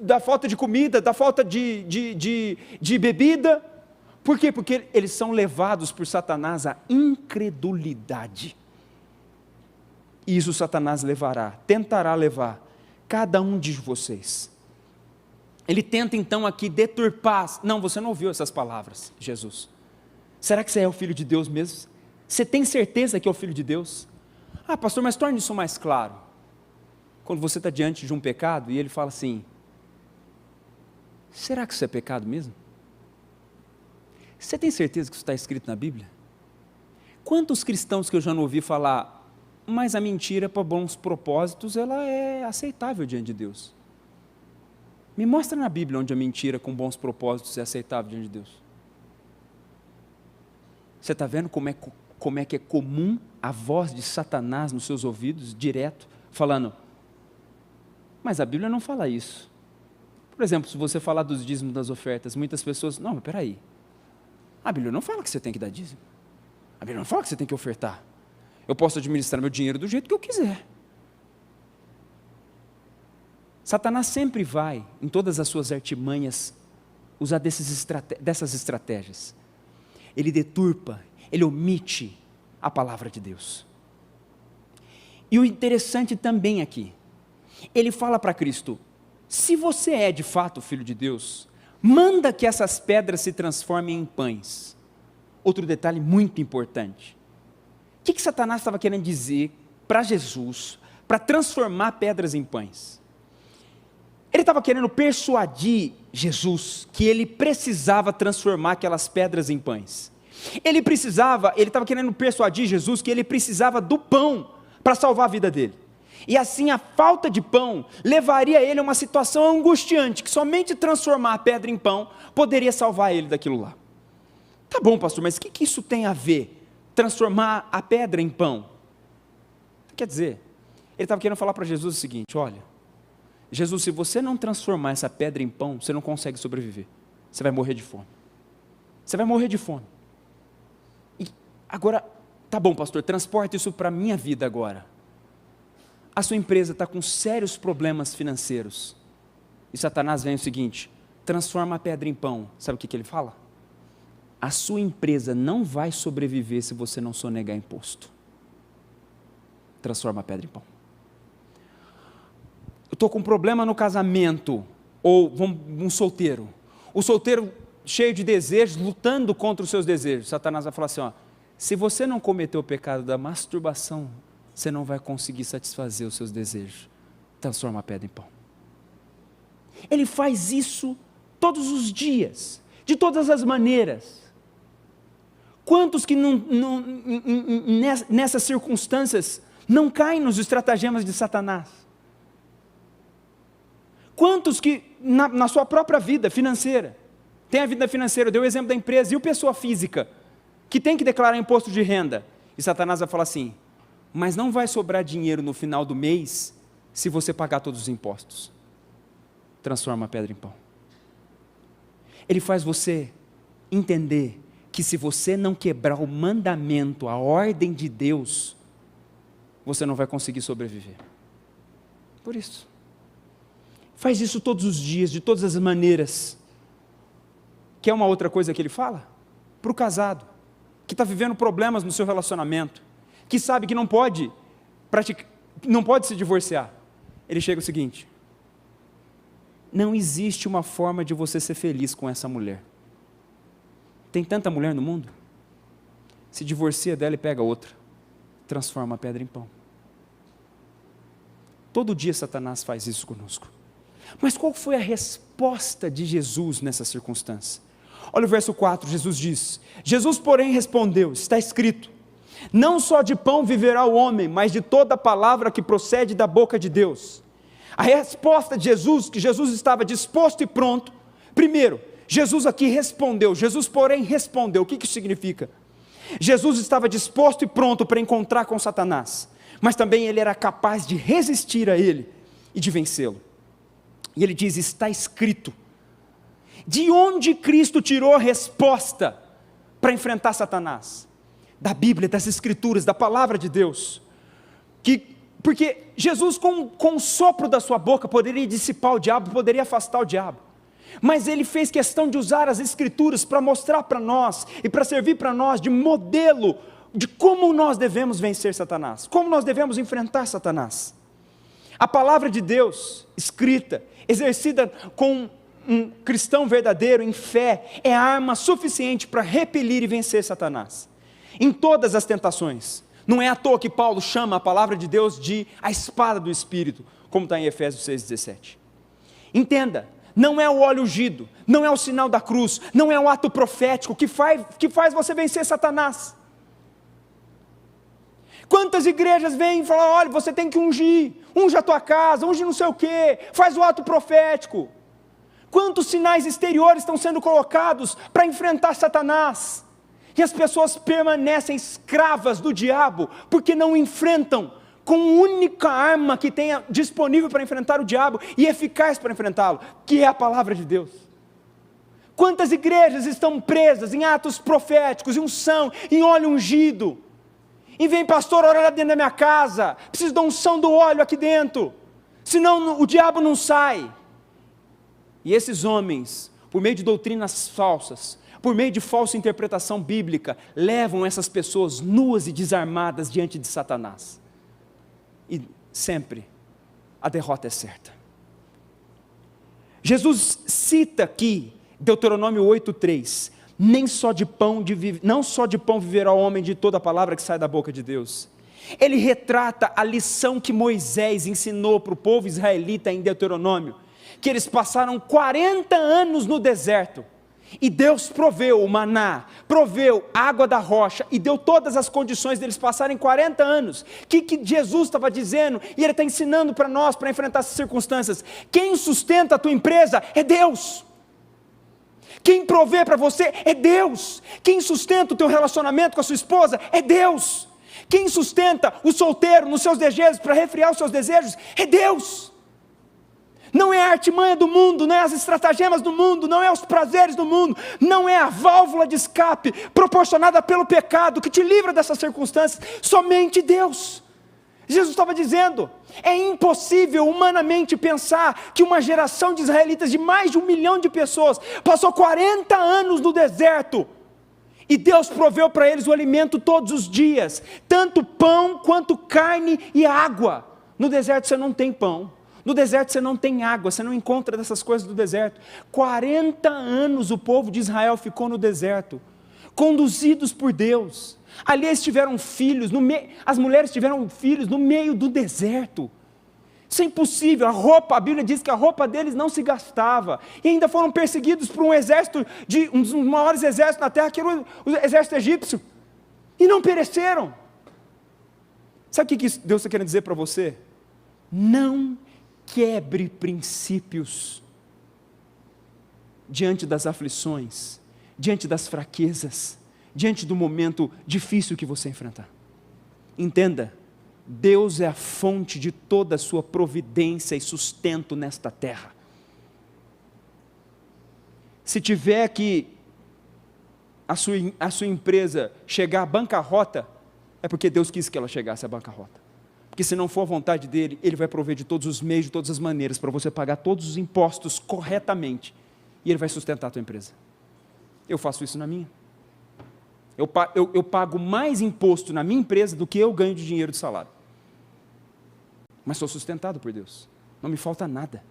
Speaker 1: da falta de comida, da falta de bebida. Por quê? Porque eles são levados por Satanás à incredulidade. E isso Satanás tentará levar cada um de vocês. Ele tenta então aqui deturpar. Não, você não ouviu essas palavras, Jesus. Será que você é o Filho de Deus mesmo? Você tem certeza que é o Filho de Deus? Ah, pastor, mas torne isso mais claro. Quando você está diante de um pecado e ele fala assim: será que isso é pecado mesmo? Você tem certeza que isso está escrito na Bíblia? Quantos cristãos que eu já não ouvi falar: mas a mentira para bons propósitos, ela é aceitável diante de Deus. Me mostra na Bíblia onde a mentira com bons propósitos é aceitável diante de Deus. Você está vendo como é que é comum a voz de Satanás nos seus ouvidos, direto, falando, mas a Bíblia não fala isso. Por exemplo, se você falar dos dízimos das ofertas, muitas pessoas, não, mas peraí, a Bíblia não fala que você tem que dar dízimo. A Bíblia não fala que você tem que ofertar. Eu posso administrar meu dinheiro do jeito que eu quiser. Satanás sempre vai, em todas as suas artimanhas, usar dessas estratégias. Ele deturpa, ele omite a palavra de Deus. E o interessante também aqui, ele fala para Cristo, se você é de fato filho de Deus, manda que essas pedras se transformem em pães. Outro detalhe muito importante. O que Satanás estava querendo dizer para Jesus, para transformar pedras em pães? Ele estava querendo persuadir Jesus que ele precisava transformar aquelas pedras em pães. Ele estava querendo persuadir Jesus que ele precisava do pão para salvar a vida dele. E assim a falta de pão levaria ele a uma situação angustiante, que somente transformar a pedra em pão poderia salvar ele daquilo lá. Tá bom, pastor, mas o que isso tem a ver? Transformar a pedra em pão? Quer dizer, ele estava querendo falar para Jesus o seguinte, olha, Jesus, se você não transformar essa pedra em pão, você não consegue sobreviver. Você vai morrer de fome. Você vai morrer de fome. E agora, tá bom, pastor, transporta isso para a minha vida agora. A sua empresa está com sérios problemas financeiros. E Satanás vem o seguinte, transforma a pedra em pão. Sabe o que ele fala? A sua empresa não vai sobreviver se você não sonegar imposto. Transforma a pedra em pão. Eu estou com um problema no casamento, ou um solteiro. O solteiro cheio de desejos, lutando contra os seus desejos. Satanás vai falar assim, ó, se você não cometer o pecado da masturbação, você não vai conseguir satisfazer os seus desejos. Transforma a pedra em pão. Ele faz isso todos os dias, de todas as maneiras. Quantos que nessas circunstâncias não caem nos estratagemas de Satanás? Quantos que na sua própria vida financeira, tem a vida financeira, eu dei o exemplo da empresa, e o pessoa física, que tem que declarar imposto de renda, e Satanás vai falar assim, mas não vai sobrar dinheiro no final do mês, se você pagar todos os impostos. Transforma a pedra em pão. Ele faz você entender que se você não quebrar o mandamento, a ordem de Deus, você não vai conseguir sobreviver. Por isso. Faz isso todos os dias, de todas as maneiras. Quer uma outra coisa que ele fala? Para o casado, que está vivendo problemas no seu relacionamento, que sabe que não pode se divorciar. Ele chega o seguinte, não existe uma forma de você ser feliz com essa mulher. Tem tanta mulher no mundo, se divorcia dela e pega outra, transforma a pedra em pão. Todo dia Satanás faz isso conosco. Mas qual foi a resposta de Jesus nessa circunstância? Olha o verso 4, Jesus diz, Jesus porém respondeu, está escrito, não só de pão viverá o homem, mas de toda palavra que procede da boca de Deus. A resposta de Jesus, que Jesus estava disposto e pronto, primeiro, Jesus aqui respondeu, Jesus porém respondeu, o que isso significa? Jesus estava disposto e pronto para encontrar com Satanás, mas também ele era capaz de resistir a ele e de vencê-lo. E ele diz, está escrito. De onde Cristo tirou a resposta para enfrentar Satanás? Da Bíblia, das Escrituras, da Palavra de Deus. Porque Jesus com o sopro da sua boca poderia dissipar o diabo, poderia afastar o diabo. Mas ele fez questão de usar as Escrituras para mostrar para nós e para servir para nós de modelo de como nós devemos vencer Satanás, como nós devemos enfrentar Satanás. A palavra de Deus, escrita, exercida com um cristão verdadeiro em fé, é arma suficiente para repelir e vencer Satanás, em todas as tentações. Não é à toa que Paulo chama a palavra de Deus de a espada do Espírito, como está em Efésios 6,17. Entenda, não é o óleo ungido, não é o sinal da cruz, não é o ato profético que faz você vencer Satanás. Quantas igrejas vêm e falam, olha, você tem que ungir, unge a tua casa, unge não sei o quê, faz o ato profético. Quantos sinais exteriores estão sendo colocados para enfrentar Satanás? E as pessoas permanecem escravas do diabo, porque não enfrentam
Speaker 2: com a única arma que tenha disponível para enfrentar o diabo e eficaz para enfrentá-lo, que é a palavra de Deus. Quantas igrejas estão presas em atos proféticos, em unção, em óleo ungido, e vem pastor orar lá dentro da minha casa, preciso da unção do óleo aqui dentro, senão o diabo não sai. E esses homens, por meio de doutrinas falsas, por meio de falsa interpretação bíblica, levam essas pessoas nuas e desarmadas diante de Satanás. E sempre a derrota é certa. Jesus cita aqui, Deuteronômio 8:3, não só de pão viverá o homem, de toda a palavra que sai da boca de Deus. Ele retrata a lição que Moisés ensinou para o povo israelita em Deuteronômio, que eles passaram 40 anos no deserto, e Deus proveu o maná, proveu a água da rocha, e deu todas as condições deles passarem 40 anos. O que Jesus estava dizendo, e Ele está ensinando para nós, para enfrentar essas circunstâncias? Quem sustenta a tua empresa é Deus. Quem provê para você é Deus. Quem sustenta o teu relacionamento com a sua esposa é Deus. Quem sustenta o solteiro nos seus desejos, para refriar os seus desejos, é Deus. Não é a artimanha do mundo, não é as estratagemas do mundo, não é os prazeres do mundo, não é a válvula de escape proporcionada pelo pecado que te livra dessas circunstâncias, somente Deus. Jesus estava dizendo, é impossível humanamente pensar que uma geração de israelitas de mais de 1 milhão de pessoas passou 40 anos no deserto, e Deus proveu para eles o alimento todos os dias, tanto pão quanto carne e água. No deserto você não tem pão, no deserto você não tem água, você não encontra dessas coisas do deserto. 40 anos o povo de Israel ficou no deserto, conduzidos por Deus. Ali eles tiveram filhos, as mulheres tiveram filhos no meio do deserto. Isso é impossível. A Bíblia diz que a roupa deles não se gastava, e ainda foram perseguidos por um exército, um dos maiores exércitos na terra, que era o exército egípcio, e não pereceram. Sabe o que Deus está querendo dizer para você? Não quebre princípios diante das aflições, diante das fraquezas, diante do momento difícil que você enfrentar. Entenda, Deus é a fonte de toda a sua providência e sustento nesta terra. Se tiver que a sua empresa chegar à bancarrota, é porque Deus quis que ela chegasse à bancarrota. Porque se não for a vontade dEle, Ele vai prover de todos os meios, de todas as maneiras, para você pagar todos os impostos corretamente, e Ele vai sustentar a tua empresa. Eu faço isso na minha. Eu pago mais imposto na minha empresa do que eu ganho de dinheiro de salário. Mas sou sustentado por Deus. Não me falta nada.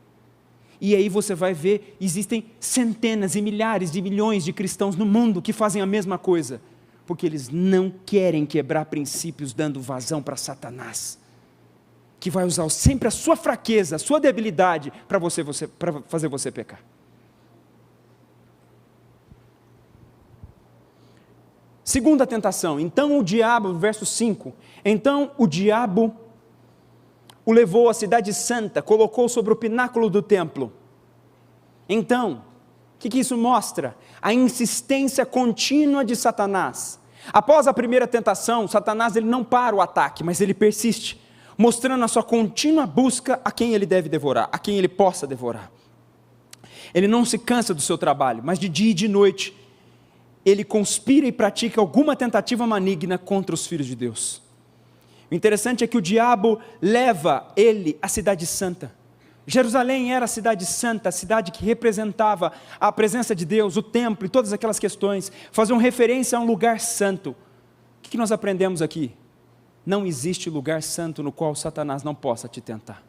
Speaker 2: E aí você vai ver, existem centenas e milhares de milhões de cristãos no mundo que fazem a mesma coisa, porque eles não querem quebrar princípios dando vazão para Satanás, que vai usar sempre a sua fraqueza, a sua debilidade para fazer você pecar. Segunda tentação, então o diabo, verso 5, então o diabo o levou à cidade santa, colocou sobre o pináculo do templo. Então, o que isso mostra? A insistência contínua de Satanás. Após a primeira tentação, Satanás ele não para o ataque, mas ele persiste, mostrando a sua contínua busca a quem ele deve devorar, a quem ele possa devorar. Ele não se cansa do seu trabalho, mas de dia e de noite, ele conspira e pratica alguma tentativa maligna contra os filhos de Deus. O interessante é que o diabo leva ele à cidade santa. Jerusalém era a cidade santa, a cidade que representava a presença de Deus, o templo e todas aquelas questões, faziam referência a um lugar santo. O que nós aprendemos aqui? Não existe lugar santo no qual Satanás não possa te tentar.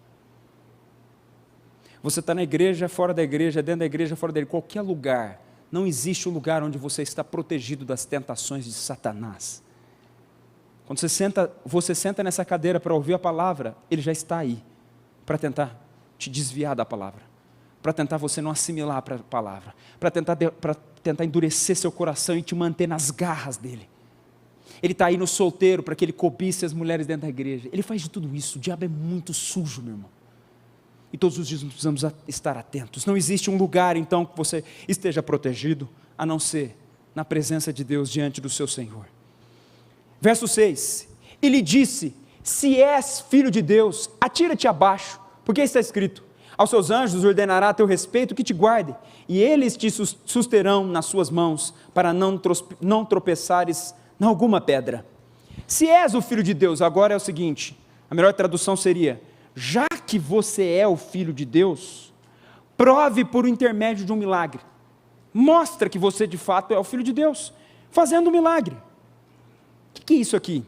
Speaker 2: Você está na igreja, fora da igreja, dentro da igreja, fora da igreja, qualquer lugar. Não existe um lugar onde você está protegido das tentações de Satanás. Quando você senta nessa cadeira para ouvir a palavra, ele já está aí, para tentar te desviar da palavra, para tentar você não assimilar a palavra, para tentar endurecer seu coração e te manter nas garras dele. Ele está aí no solteiro, para que ele cobice as mulheres dentro da igreja. Ele faz de tudo isso. O diabo é muito sujo, meu irmão. E todos os dias nós precisamos estar atentos. Não existe um lugar, então, que você esteja protegido, a não ser na presença de Deus diante do seu Senhor. Verso 6, ele disse, Se és filho de Deus, atira-te abaixo, porque está escrito: aos seus anjos ordenará a teu respeito que te guardem, e eles te susterão nas suas mãos, para não tropeçares em alguma pedra. Se és o filho de Deus, agora é o seguinte, a melhor tradução seria: já que você é o filho de Deus, prove por intermédio de um milagre. Mostra que você de fato é o filho de Deus, fazendo um milagre. O que é isso aqui?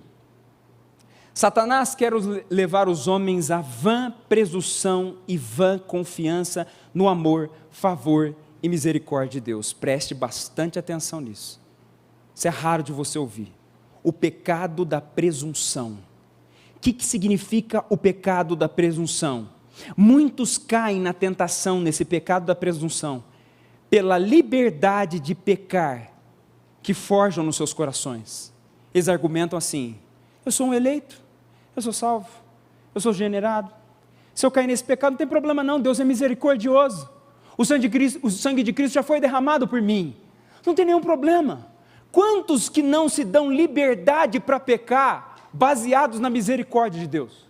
Speaker 2: Satanás quer levar os homens à vã presunção e vã confiança no amor, favor e misericórdia de Deus. Preste bastante atenção nisso. Isso é raro de você ouvir. O pecado da presunção. O que significa o pecado da presunção? Muitos caem na tentação nesse pecado da presunção, pela liberdade de pecar que forjam nos seus corações. Eles argumentam assim: eu sou um eleito, eu sou salvo, eu sou generado, se eu cair nesse pecado não tem problema não, Deus é misericordioso, o sangue de Cristo já foi derramado por mim, não tem nenhum problema. Quantos que não se dão liberdade para pecar, baseados na misericórdia de Deus?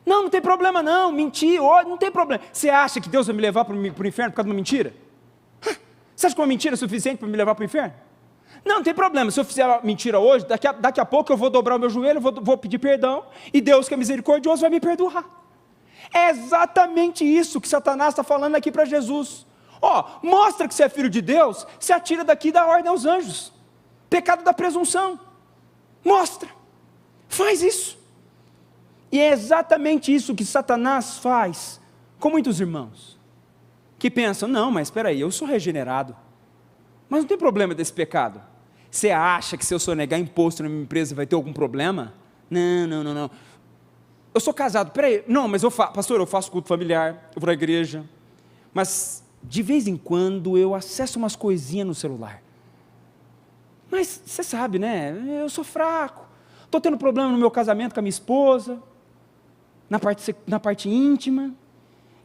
Speaker 2: Não tem problema não, mentir, não tem problema. Você acha que Deus vai me levar para o inferno por causa de uma mentira? Você acha que uma mentira é suficiente para me levar para o inferno? Não tem problema, se eu fizer uma mentira hoje, daqui a pouco eu vou dobrar o meu joelho, vou pedir perdão, e Deus que é misericordioso vai me perdoar. É exatamente isso que Satanás está falando aqui para Jesus. Mostra que você é filho de Deus, se atira daqui e dá ordem aos anjos. Pecado da presunção. Mostra, faz isso. E é exatamente isso que Satanás faz com muitos irmãos, que pensam: não, mas espera aí, eu sou regenerado, mas não tem problema desse pecado. Você acha que se eu sonegar imposto na minha empresa vai ter algum problema? Não. Eu sou casado, peraí, não, mas pastor, eu faço culto familiar, eu vou na igreja, mas de vez em quando eu acesso umas coisinhas no celular. Mas você sabe, né, eu sou fraco, estou tendo problema no meu casamento com a minha esposa, na parte íntima,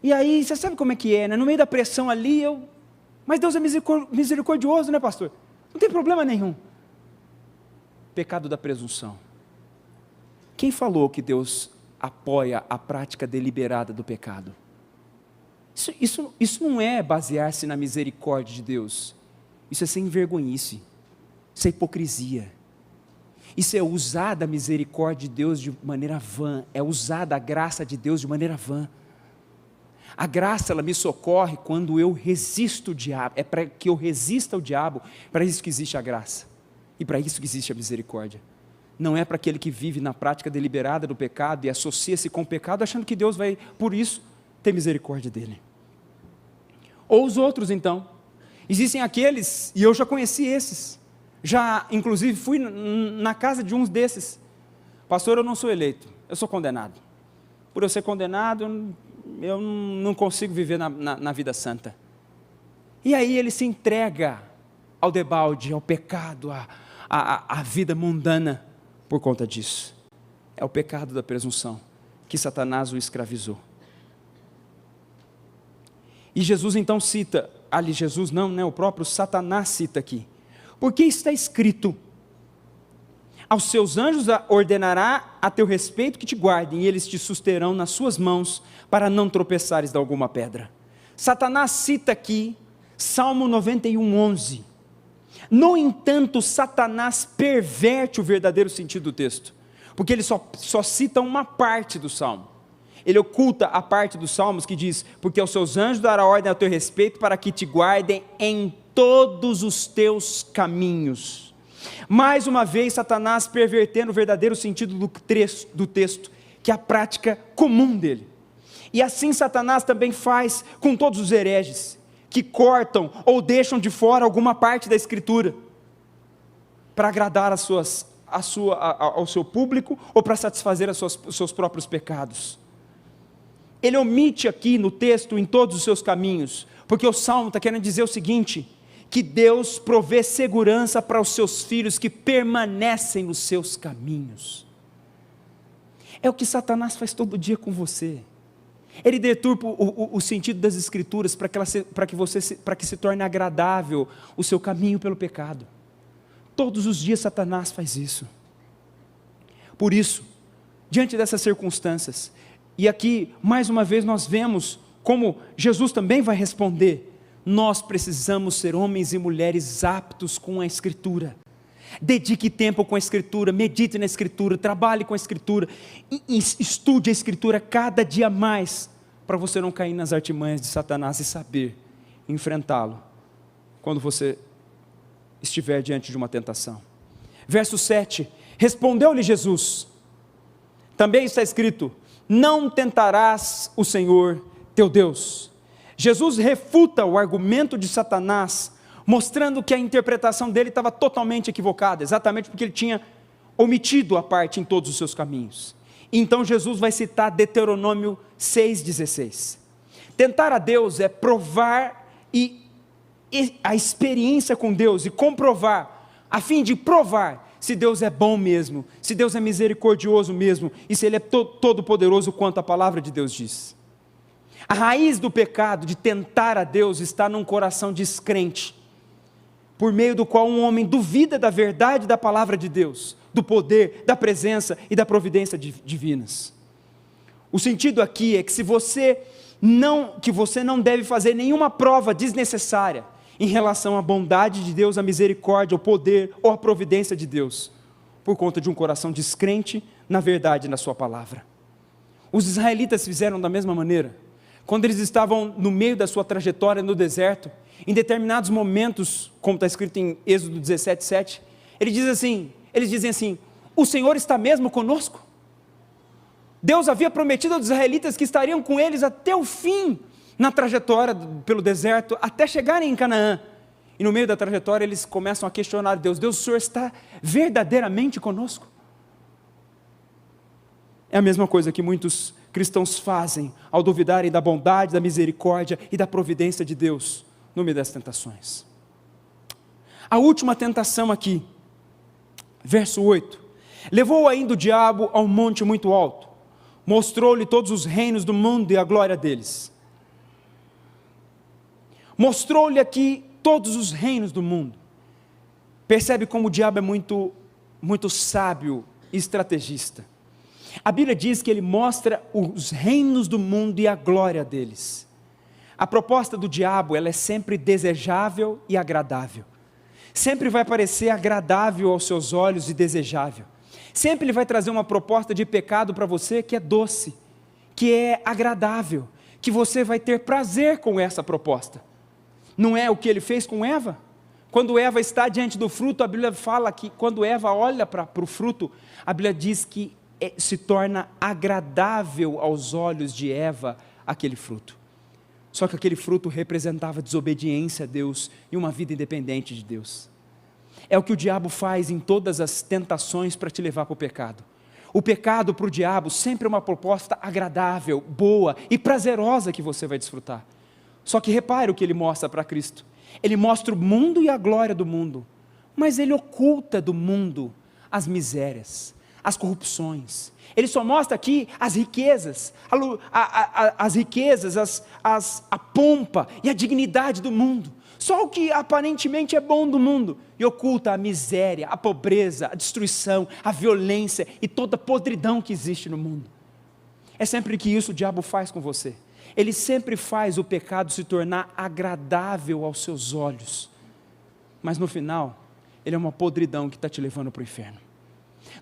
Speaker 2: e aí você sabe como é que é, né? No meio da pressão ali, mas Deus é misericordioso, né, pastor? Não tem problema nenhum. Pecado da presunção. Quem falou que Deus apoia a prática deliberada do pecado? Isso não é basear-se na misericórdia de Deus. Isso é sem vergonhice. Isso é hipocrisia. Isso é usar da misericórdia de Deus de maneira vã. É usar da graça de Deus de maneira vã. A graça, ela me socorre quando eu resisto o diabo. É para que eu resista ao diabo, para isso que existe a graça. E para isso que existe a misericórdia. Não é para aquele que vive na prática deliberada do pecado e associa-se com o pecado, achando que Deus vai, por isso, ter misericórdia dele. Ou os outros, então. Existem aqueles, e eu já conheci esses. Já, inclusive, fui na casa de uns desses. Pastor, eu não sou eleito, eu sou condenado. Por eu ser condenado, eu não consigo viver na vida santa. E aí ele se entrega ao debalde, ao pecado, à vida mundana por conta disso. É o pecado da presunção que Satanás o escravizou. E Jesus então cita, Jesus não, né? O próprio Satanás cita aqui, porque está escrito: aos seus anjos ordenará a teu respeito que te guardem, e eles te susterão nas suas mãos, para não tropeçares de alguma pedra. Satanás cita aqui Salmo 91:11. No entanto, Satanás perverte o verdadeiro sentido do texto, porque ele só cita uma parte do Salmo. Ele oculta a parte dos Salmos que diz: porque aos seus anjos dará ordem a teu respeito, para que te guardem em todos os teus caminhos. Mais uma vez, Satanás pervertendo o verdadeiro sentido do texto, que é a prática comum dele. E assim Satanás também faz com todos os hereges, que cortam ou deixam de fora alguma parte da Escritura, para agradar ao seu público, ou para satisfazer os seus próprios pecados. Ele omite aqui no texto, em todos os seus caminhos, porque o Salmo está querendo dizer o seguinte: que Deus provê segurança para os seus filhos que permanecem nos seus caminhos. É o que Satanás faz todo dia com você. Ele deturpa o sentido das Escrituras para que se torne agradável o seu caminho pelo pecado. Todos os dias Satanás faz isso. Por isso, diante dessas circunstâncias. E aqui, mais uma vez, nós vemos como Jesus também vai responder. Nós precisamos ser homens e mulheres aptos com a Escritura. Dedique tempo com a Escritura, medite na Escritura, trabalhe com a Escritura, estude a Escritura cada dia mais, para você não cair nas artimanhas de Satanás e saber enfrentá-lo quando você estiver diante de uma tentação. Verso 7, respondeu-lhe Jesus, também está escrito, não tentarás o Senhor teu Deus. Jesus refuta o argumento de Satanás, mostrando que a interpretação dele estava totalmente equivocada, exatamente porque ele tinha omitido a parte em todos os seus caminhos. Então Jesus vai citar Deuteronômio 6,16. Tentar a Deus é provar e a experiência com Deus e comprovar, a fim de provar se Deus é bom mesmo, se Deus é misericordioso mesmo, e se Ele é todo poderoso quanto a palavra de Deus diz. A raiz do pecado de tentar a Deus está num coração descrente, por meio do qual um homem duvida da verdade da palavra de Deus, do poder, da presença e da providência divinas. O sentido aqui é que você não deve fazer nenhuma prova desnecessária em relação à bondade de Deus, à misericórdia, ao poder ou à providência de Deus, por conta de um coração descrente na verdade e na sua palavra. Os israelitas fizeram da mesma maneira. Quando eles estavam no meio da sua trajetória no deserto, em determinados momentos, como está escrito em Êxodo 17:7, eles dizem assim, o Senhor está mesmo conosco? Deus havia prometido aos israelitas que estariam com eles até o fim, na trajetória pelo deserto, até chegarem em Canaã. E no meio da trajetória eles começam a questionar Deus, o Senhor está verdadeiramente conosco? É a mesma coisa que muitos cristãos fazem, ao duvidarem da bondade, da misericórdia e da providência de Deus, no meio das tentações. A última tentação aqui, verso 8, levou ainda o diabo a um monte muito alto, mostrou-lhe todos os reinos do mundo e a glória deles. Mostrou-lhe aqui todos os reinos do mundo. Percebe como o diabo é muito sábio e estrategista. A Bíblia diz que ele mostra os reinos do mundo e a glória deles. A proposta do diabo, ela é sempre desejável e agradável. Sempre vai parecer agradável aos seus olhos e desejável. Sempre ele vai trazer uma proposta de pecado para você que é doce, que é agradável, que você vai ter prazer com essa proposta. Não é o que ele fez com Eva? Quando Eva está diante do fruto, a Bíblia fala que quando Eva olha para o fruto, a Bíblia diz que se torna agradável aos olhos de Eva aquele fruto. Só que aquele fruto representava desobediência a Deus e uma vida independente de Deus. É o que o diabo faz em todas as tentações para te levar para o pecado. O pecado para o diabo sempre é uma proposta agradável, boa e prazerosa que você vai desfrutar. Só que repare o que ele mostra para Cristo. Ele mostra o mundo e a glória do mundo, mas ele oculta do mundo as misérias, as corrupções. Ele só mostra aqui as riquezas, a pompa e a dignidade do mundo. Só o que aparentemente é bom do mundo, e oculta a miséria, a pobreza, a destruição, a violência e toda a podridão que existe no mundo. É sempre que isso o diabo faz com você. Ele sempre faz o pecado se tornar agradável aos seus olhos, mas no final, ele é uma podridão que está te levando para o inferno.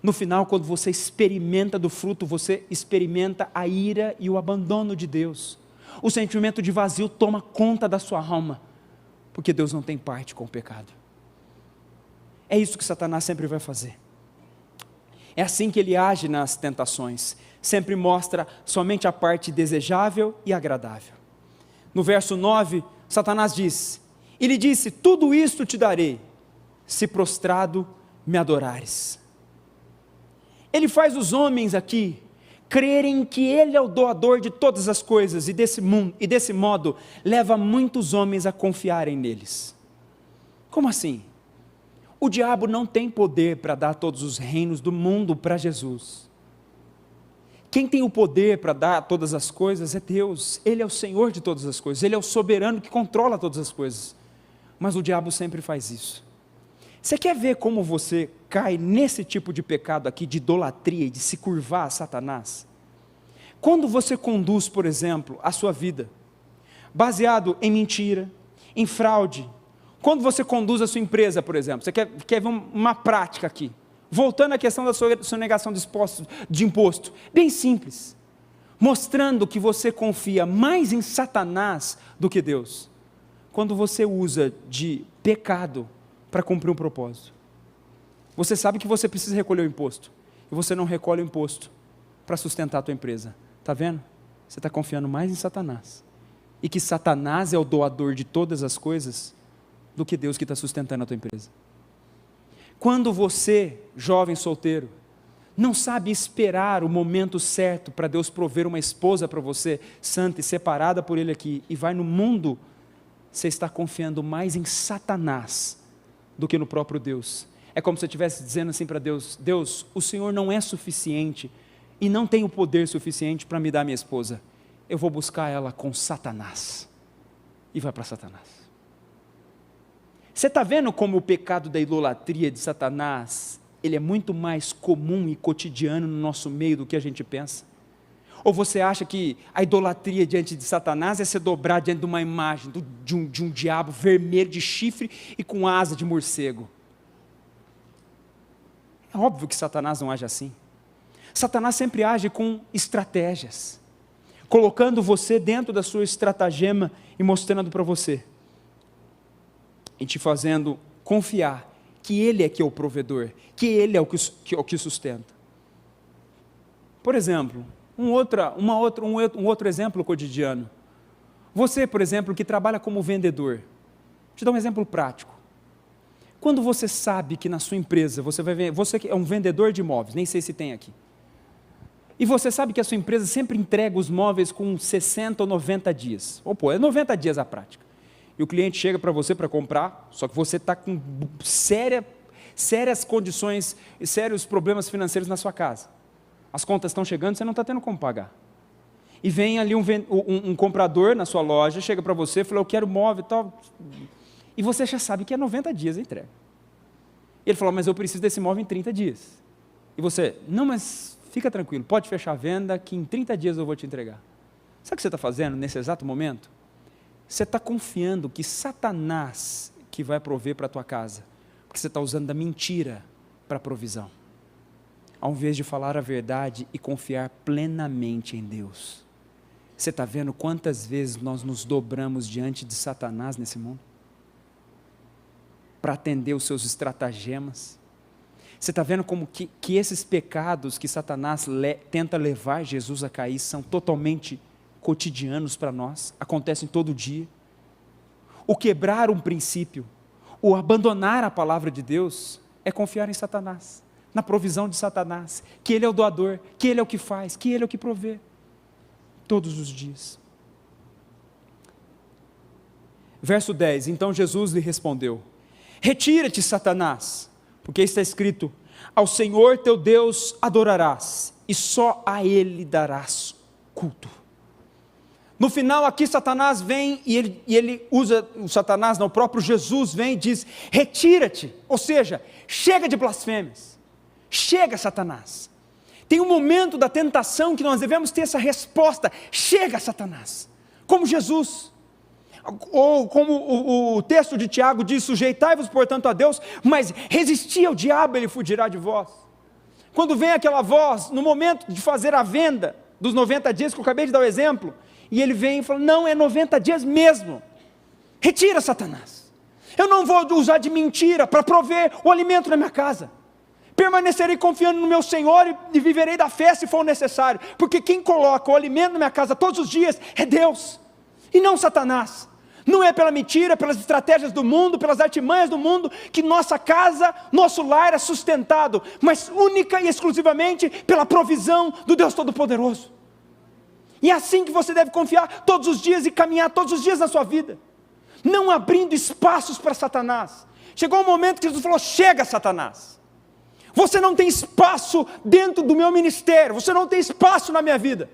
Speaker 2: No final, quando você experimenta do fruto, você experimenta a ira e o abandono de Deus. O sentimento de vazio toma conta da sua alma, porque Deus não tem parte com o pecado. É isso que Satanás sempre vai fazer. É assim que ele age nas tentações. Sempre mostra somente a parte desejável e agradável. No verso 9, Satanás diz, e lhe disse, tudo isto te darei, se prostrado me adorares. Ele faz os homens aqui crerem que ele é o doador de todas as coisas, e desse modo leva muitos homens a confiarem neles. Como assim? O diabo não tem poder para dar todos os reinos do mundo para Jesus. Quem tem o poder para dar todas as coisas é Deus. Ele é o Senhor de todas as coisas, Ele é o soberano que controla todas as coisas. Mas o diabo sempre faz isso. Você quer ver como você cai nesse tipo de pecado aqui, de idolatria e de se curvar a Satanás? Quando você conduz, por exemplo, a sua vida, baseado em mentira, em fraude, quando você conduz a sua empresa, por exemplo, você quer ver uma prática aqui, voltando à questão da sonegação de imposto, bem simples, mostrando que você confia mais em Satanás do que Deus, quando você usa de pecado para cumprir um propósito. Você sabe que você precisa recolher o imposto, e você não recolhe o imposto para sustentar a tua empresa. Está vendo? Você está confiando mais em Satanás, e que Satanás é o doador de todas as coisas, do que Deus que está sustentando a tua empresa. Quando você, jovem solteiro, não sabe esperar o momento certo para Deus prover uma esposa para você, santa e separada por Ele aqui, e vai no mundo, você está confiando mais em Satanás do que no próprio Deus. É como se você estivesse dizendo assim para Deus: Deus, o Senhor não é suficiente e não tem o poder suficiente para me dar minha esposa. Eu vou buscar ela com Satanás. E vai para Satanás. Você está vendo como o pecado da idolatria de Satanás, ele é muito mais comum e cotidiano no nosso meio do que a gente pensa? Ou você acha que a idolatria diante de Satanás é se dobrar diante de uma imagem, de um diabo vermelho de chifre e com asa de morcego? É óbvio que Satanás não age assim. Satanás sempre age com estratégias, colocando você dentro da sua estratagema e mostrando para você, e te fazendo confiar que Ele é que é o provedor, que Ele é o que sustenta. Por exemplo, um outro exemplo cotidiano. Você, por exemplo, que trabalha como vendedor, vou te dar um exemplo prático. Quando você sabe que na sua empresa, você é um vendedor de imóveis, nem sei se tem aqui, e você sabe que a sua empresa sempre entrega os móveis com 60 ou 90 dias, é 90 dias a prática, e o cliente chega para você para comprar, só que você está com sérias condições e sérios problemas financeiros na sua casa. As contas estão chegando, você não está tendo como pagar. E vem ali um comprador na sua loja, chega para você e fala: eu quero móvel e tal. E você já sabe que é 90 dias a entrega. Ele fala: mas eu preciso desse móvel em 30 dias. E você: não, mas fica tranquilo, pode fechar a venda que em 30 dias eu vou te entregar. Sabe o que você está fazendo nesse exato momento? Você está confiando que Satanás que vai prover para a tua casa, porque você está usando da mentira para a provisão, ao invés de falar a verdade e confiar plenamente em Deus. Você está vendo quantas vezes nós nos dobramos diante de Satanás nesse mundo? Para atender os seus estratagemas. Você está vendo como que esses pecados que Satanás tenta levar Jesus a cair são totalmente cotidianos para nós, acontecem todo dia. O quebrar um princípio, o abandonar a palavra de Deus, é confiar em Satanás, na provisão de Satanás, que Ele é o doador, que Ele é o que faz, que Ele é o que provê, todos os dias. Verso 10, então Jesus lhe respondeu: retira-te, Satanás, porque está escrito: ao Senhor teu Deus adorarás, e só a Ele darás culto. No final aqui Satanás vem e ele usa, o próprio Jesus vem e diz: retira-te, ou seja, chega de blasfêmias, chega, Satanás. Tem um momento da tentação que nós devemos ter essa resposta: chega, Satanás, como Jesus, ou como o texto de Tiago diz: sujeitai-vos portanto a Deus, mas resisti ao diabo, ele fugirá de vós. Quando vem aquela voz, no momento de fazer a venda dos 90 dias, que eu acabei de dar o exemplo, e ele vem e fala: não, é 90 dias mesmo, retira, Satanás, eu não vou usar de mentira para prover o alimento na minha casa, permanecerei confiando no meu Senhor e viverei da fé se for necessário, porque quem coloca o alimento na minha casa todos os dias é Deus, e não Satanás. Não é pela mentira, pelas estratégias do mundo, pelas artimanhas do mundo, que nossa casa, nosso lar é sustentado, mas única e exclusivamente pela provisão do Deus Todo-Poderoso. E é assim que você deve confiar todos os dias e caminhar todos os dias na sua vida, não abrindo espaços para Satanás. Chegou um momento que Jesus falou: chega, Satanás, você não tem espaço dentro do meu ministério, você não tem espaço na minha vida.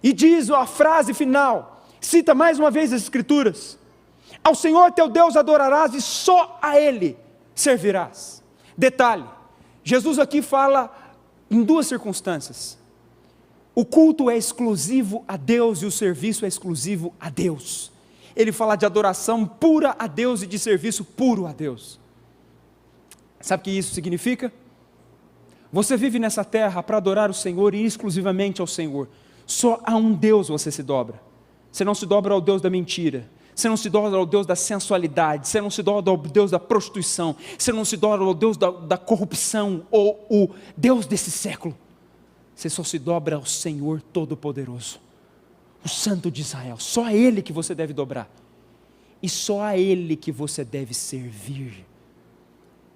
Speaker 2: E diz a frase final, cita mais uma vez as Escrituras: ao Senhor teu Deus adorarás e só a Ele servirás. Detalhe, Jesus aqui fala em duas circunstâncias. O culto é exclusivo a Deus e o serviço é exclusivo a Deus. Ele fala de adoração pura a Deus e de serviço puro a Deus. Sabe o que isso significa? Você vive nessa terra para adorar o Senhor e exclusivamente ao Senhor. Só a um Deus você se dobra. Você não se dobra ao Deus da mentira. Você não se dobra ao Deus da sensualidade. Você não se dobra ao Deus da prostituição. Você não se dobra ao Deus da corrupção ou o Deus desse século. Você só se dobra ao Senhor Todo-Poderoso, o Santo de Israel. Só a Ele que você deve dobrar. E só a Ele que você deve servir.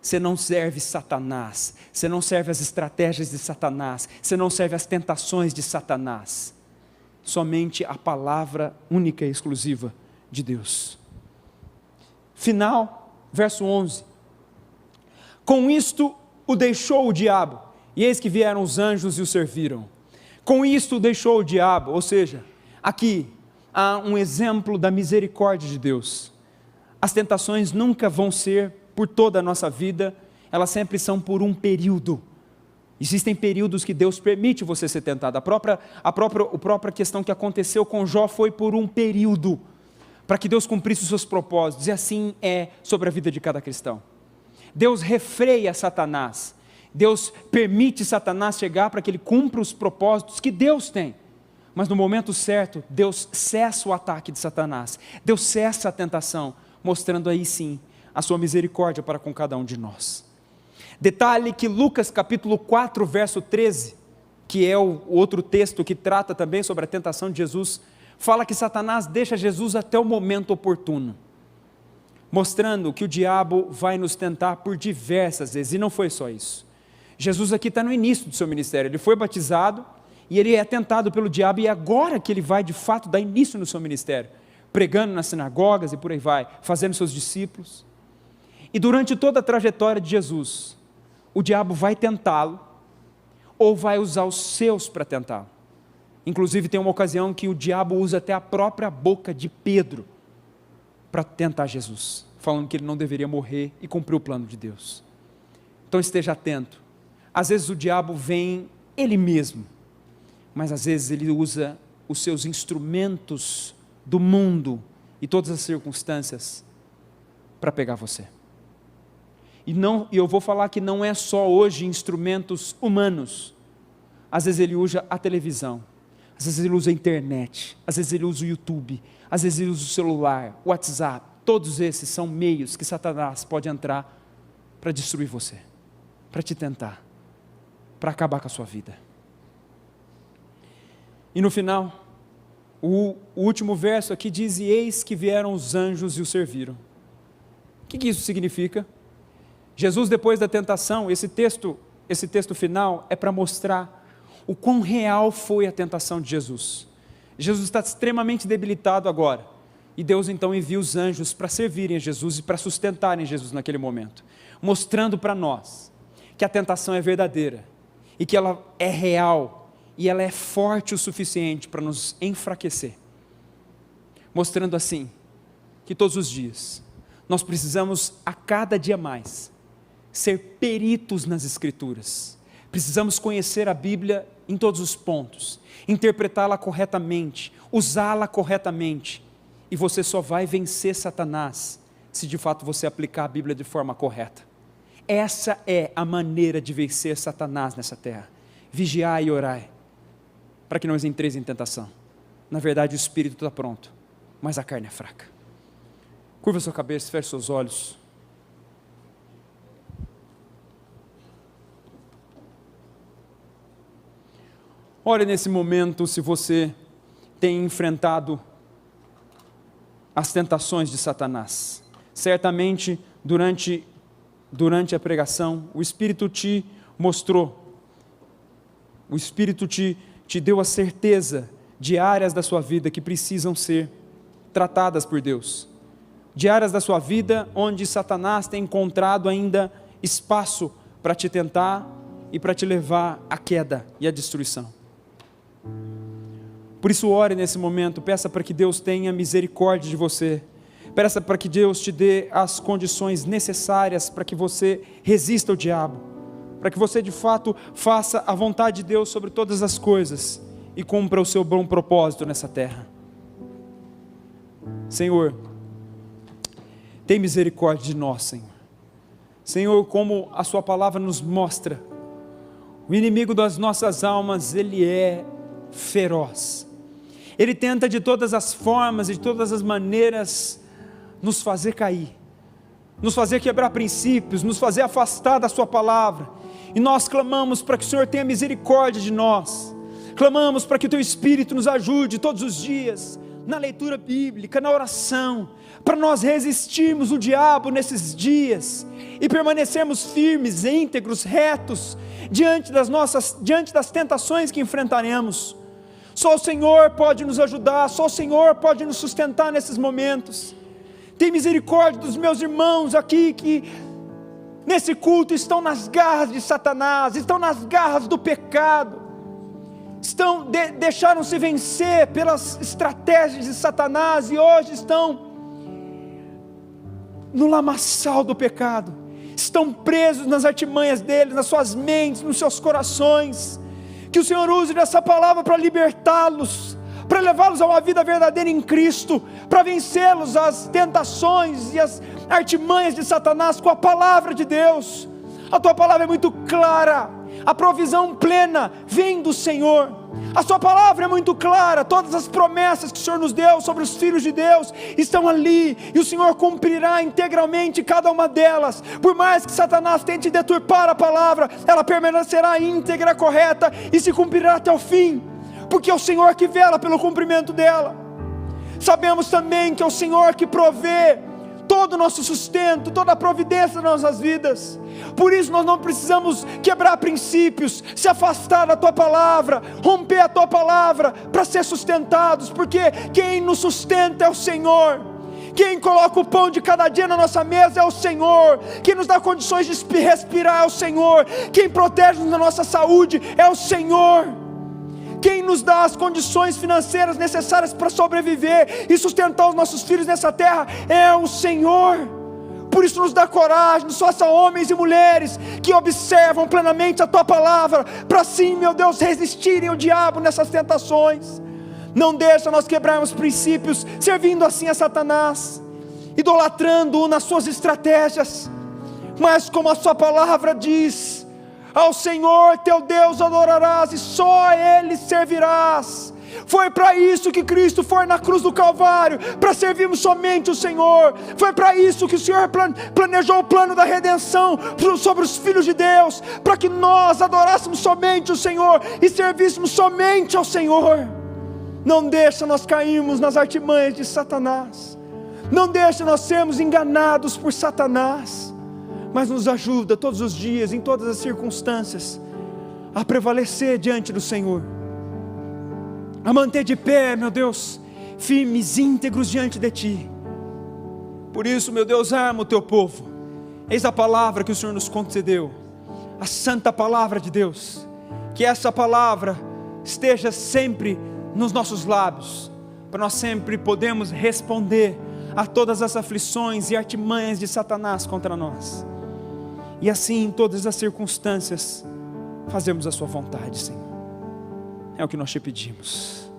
Speaker 2: Você não serve Satanás. Você não serve as estratégias de Satanás. Você não serve as tentações de Satanás. Somente a palavra única e exclusiva de Deus. Final, verso 11. Com isto o deixou o diabo, e eis que vieram os anjos e o serviram. Com isto o deixou o diabo, ou seja, aqui há um exemplo da misericórdia de Deus. As tentações nunca vão ser por toda a nossa vida, elas sempre são por um período. Existem períodos que Deus permite você ser tentado. A própria questão que aconteceu com Jó foi por um período, para que Deus cumprisse os seus propósitos, e assim é sobre a vida de cada cristão. Deus refreia Satanás, Deus permite Satanás chegar para que ele cumpra os propósitos que Deus tem, mas no momento certo, Deus cessa o ataque de Satanás, Deus cessa a tentação, mostrando aí sim a sua misericórdia para com cada um de nós. Detalhe que Lucas capítulo 4, verso 13, que é o outro texto que trata também sobre a tentação de Jesus, fala que Satanás deixa Jesus até o momento oportuno, mostrando que o diabo vai nos tentar por diversas vezes, e não foi só isso. Jesus aqui está no início do seu ministério, ele foi batizado, e ele é tentado pelo diabo, e é agora que ele vai de fato dar início no seu ministério, pregando nas sinagogas e por aí vai, fazendo seus discípulos. E durante toda a trajetória de Jesus, o diabo vai tentá-lo, ou vai usar os seus para tentá-lo. Inclusive tem uma ocasião que o diabo usa até a própria boca de Pedro, para tentar Jesus, falando que ele não deveria morrer e cumprir o plano de Deus. Então esteja atento, às vezes o diabo vem ele mesmo, mas às vezes ele usa os seus instrumentos do mundo e todas as circunstâncias para pegar você. E eu vou falar que não é só hoje instrumentos humanos, às vezes ele usa a televisão, às vezes ele usa a internet, às vezes ele usa o YouTube, às vezes ele usa o celular, o WhatsApp, todos esses são meios que Satanás pode entrar para destruir você, para te tentar, para acabar com a sua vida. E no final, o último verso aqui diz, e eis que vieram os anjos e o serviram. O que isso significa? Jesus, depois da tentação, esse texto final é para mostrar o quão real foi a tentação de Jesus. Jesus está extremamente debilitado agora, e Deus então envia os anjos para servirem a Jesus e para sustentarem Jesus naquele momento, mostrando para nós que a tentação é verdadeira, e que ela é real, e ela é forte o suficiente para nos enfraquecer, mostrando assim, que todos os dias, nós precisamos a cada dia mais, ser peritos nas Escrituras, precisamos conhecer a Bíblia em todos os pontos, interpretá-la corretamente, usá-la corretamente, e você só vai vencer Satanás, se de fato você aplicar a Bíblia de forma correta. Essa é a maneira de vencer Satanás nessa terra, vigiai e orai, para que não entreis em tentação. Na verdade o espírito está pronto, mas a carne é fraca. Curva sua cabeça, feche seus olhos. Ore nesse momento se você tem enfrentado as tentações de Satanás. Certamente, durante a pregação, o Espírito te mostrou, o Espírito te deu a certeza de áreas da sua vida que precisam ser tratadas por Deus. De áreas da sua vida onde Satanás tem encontrado ainda espaço para te tentar e para te levar à queda e à destruição. Por isso ore nesse momento, peça para que Deus tenha misericórdia de você, Peça para que Deus te dê as condições necessárias para que você resista ao diabo, para que você de fato faça a vontade de Deus sobre todas as coisas e cumpra o seu bom propósito nessa terra. Senhor, tem misericórdia de nós, Senhor. Senhor, como a sua palavra nos mostra, o inimigo das nossas almas, ele é feroz. Ele tenta de todas as formas e de todas as maneiras nos fazer cair, nos fazer quebrar princípios, nos fazer afastar da sua palavra. E nós clamamos para que o Senhor tenha misericórdia de nós. Clamamos para que o teu Espírito nos ajude todos os dias, na leitura bíblica, na oração, para nós resistirmos o diabo nesses dias e permanecermos firmes, íntegros, retos, diante das tentações que enfrentaremos. Só o Senhor pode nos ajudar, só o Senhor pode nos sustentar nesses momentos. Tem misericórdia dos meus irmãos aqui que nesse culto estão nas garras de Satanás, estão nas garras do pecado, deixaram-se vencer pelas estratégias de Satanás e hoje estão no lamaçal do pecado, estão presos nas artimanhas deles, nas suas mentes, nos seus corações. Que o Senhor use dessa palavra para libertá-los, para levá-los a uma vida verdadeira em Cristo, para vencê-los as tentações e as artimanhas de Satanás com a palavra de Deus. A tua palavra é muito clara, a provisão plena vem do Senhor. A sua palavra é muito clara, todas as promessas que o Senhor nos deu sobre os filhos de Deus estão ali, e o Senhor cumprirá integralmente cada uma delas. Por mais que Satanás tente deturpar a palavra, ela permanecerá íntegra, correta, e se cumprirá até o fim, porque é o Senhor que vela pelo cumprimento dela. Sabemos também que é o Senhor que provê todo o nosso sustento, toda a providência das nossas vidas. Por isso nós não precisamos quebrar princípios, se afastar da tua palavra, romper a tua palavra para ser sustentados, porque quem nos sustenta é o Senhor. Quem coloca o pão de cada dia na nossa mesa é o Senhor. Quem nos dá condições de respirar é o Senhor. Quem protege-nos na nossa saúde é o Senhor. Quem nos dá as condições financeiras necessárias para sobreviver e sustentar os nossos filhos nessa terra é o Senhor. Por isso nos dá coragem, nos faça homens e mulheres que observam plenamente a tua palavra, para assim, meu Deus, resistirem ao diabo nessas tentações. Não deixa nós quebrarmos princípios, servindo assim a Satanás, idolatrando-o nas suas estratégias, mas como a sua palavra diz, ao Senhor teu Deus adorarás e só a Ele servirás. Foi para isso que Cristo foi na cruz do Calvário, para servirmos somente o Senhor. Foi para isso que o Senhor planejou o plano da redenção sobre os filhos de Deus, para que nós adorássemos somente o Senhor e servíssemos somente ao Senhor. Não deixa nós cairmos nas artimanhas de Satanás, não deixa nós sermos enganados por Satanás, mas nos ajuda todos os dias, em todas as circunstâncias, a prevalecer diante do Senhor, a manter de pé, meu Deus, firmes, íntegros diante de Ti. Por isso, meu Deus, arma o Teu povo. Eis a palavra que o Senhor nos concedeu, a santa palavra de Deus. Que essa palavra esteja sempre nos nossos lábios, para nós sempre podermos responder a todas as aflições e artimanhas de Satanás contra nós. E assim, em todas as circunstâncias, fazemos a sua vontade, Senhor. É o que nós te pedimos.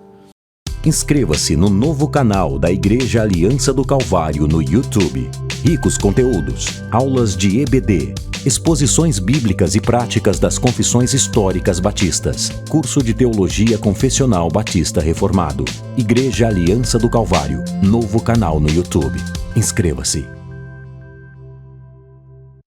Speaker 3: Inscreva-se no novo canal da Igreja Aliança do Calvário no YouTube. Ricos conteúdos, aulas de EBD, exposições bíblicas e práticas das confissões históricas batistas, curso de Teologia Confessional Batista Reformado. Igreja Aliança do Calvário, novo canal no YouTube. Inscreva-se.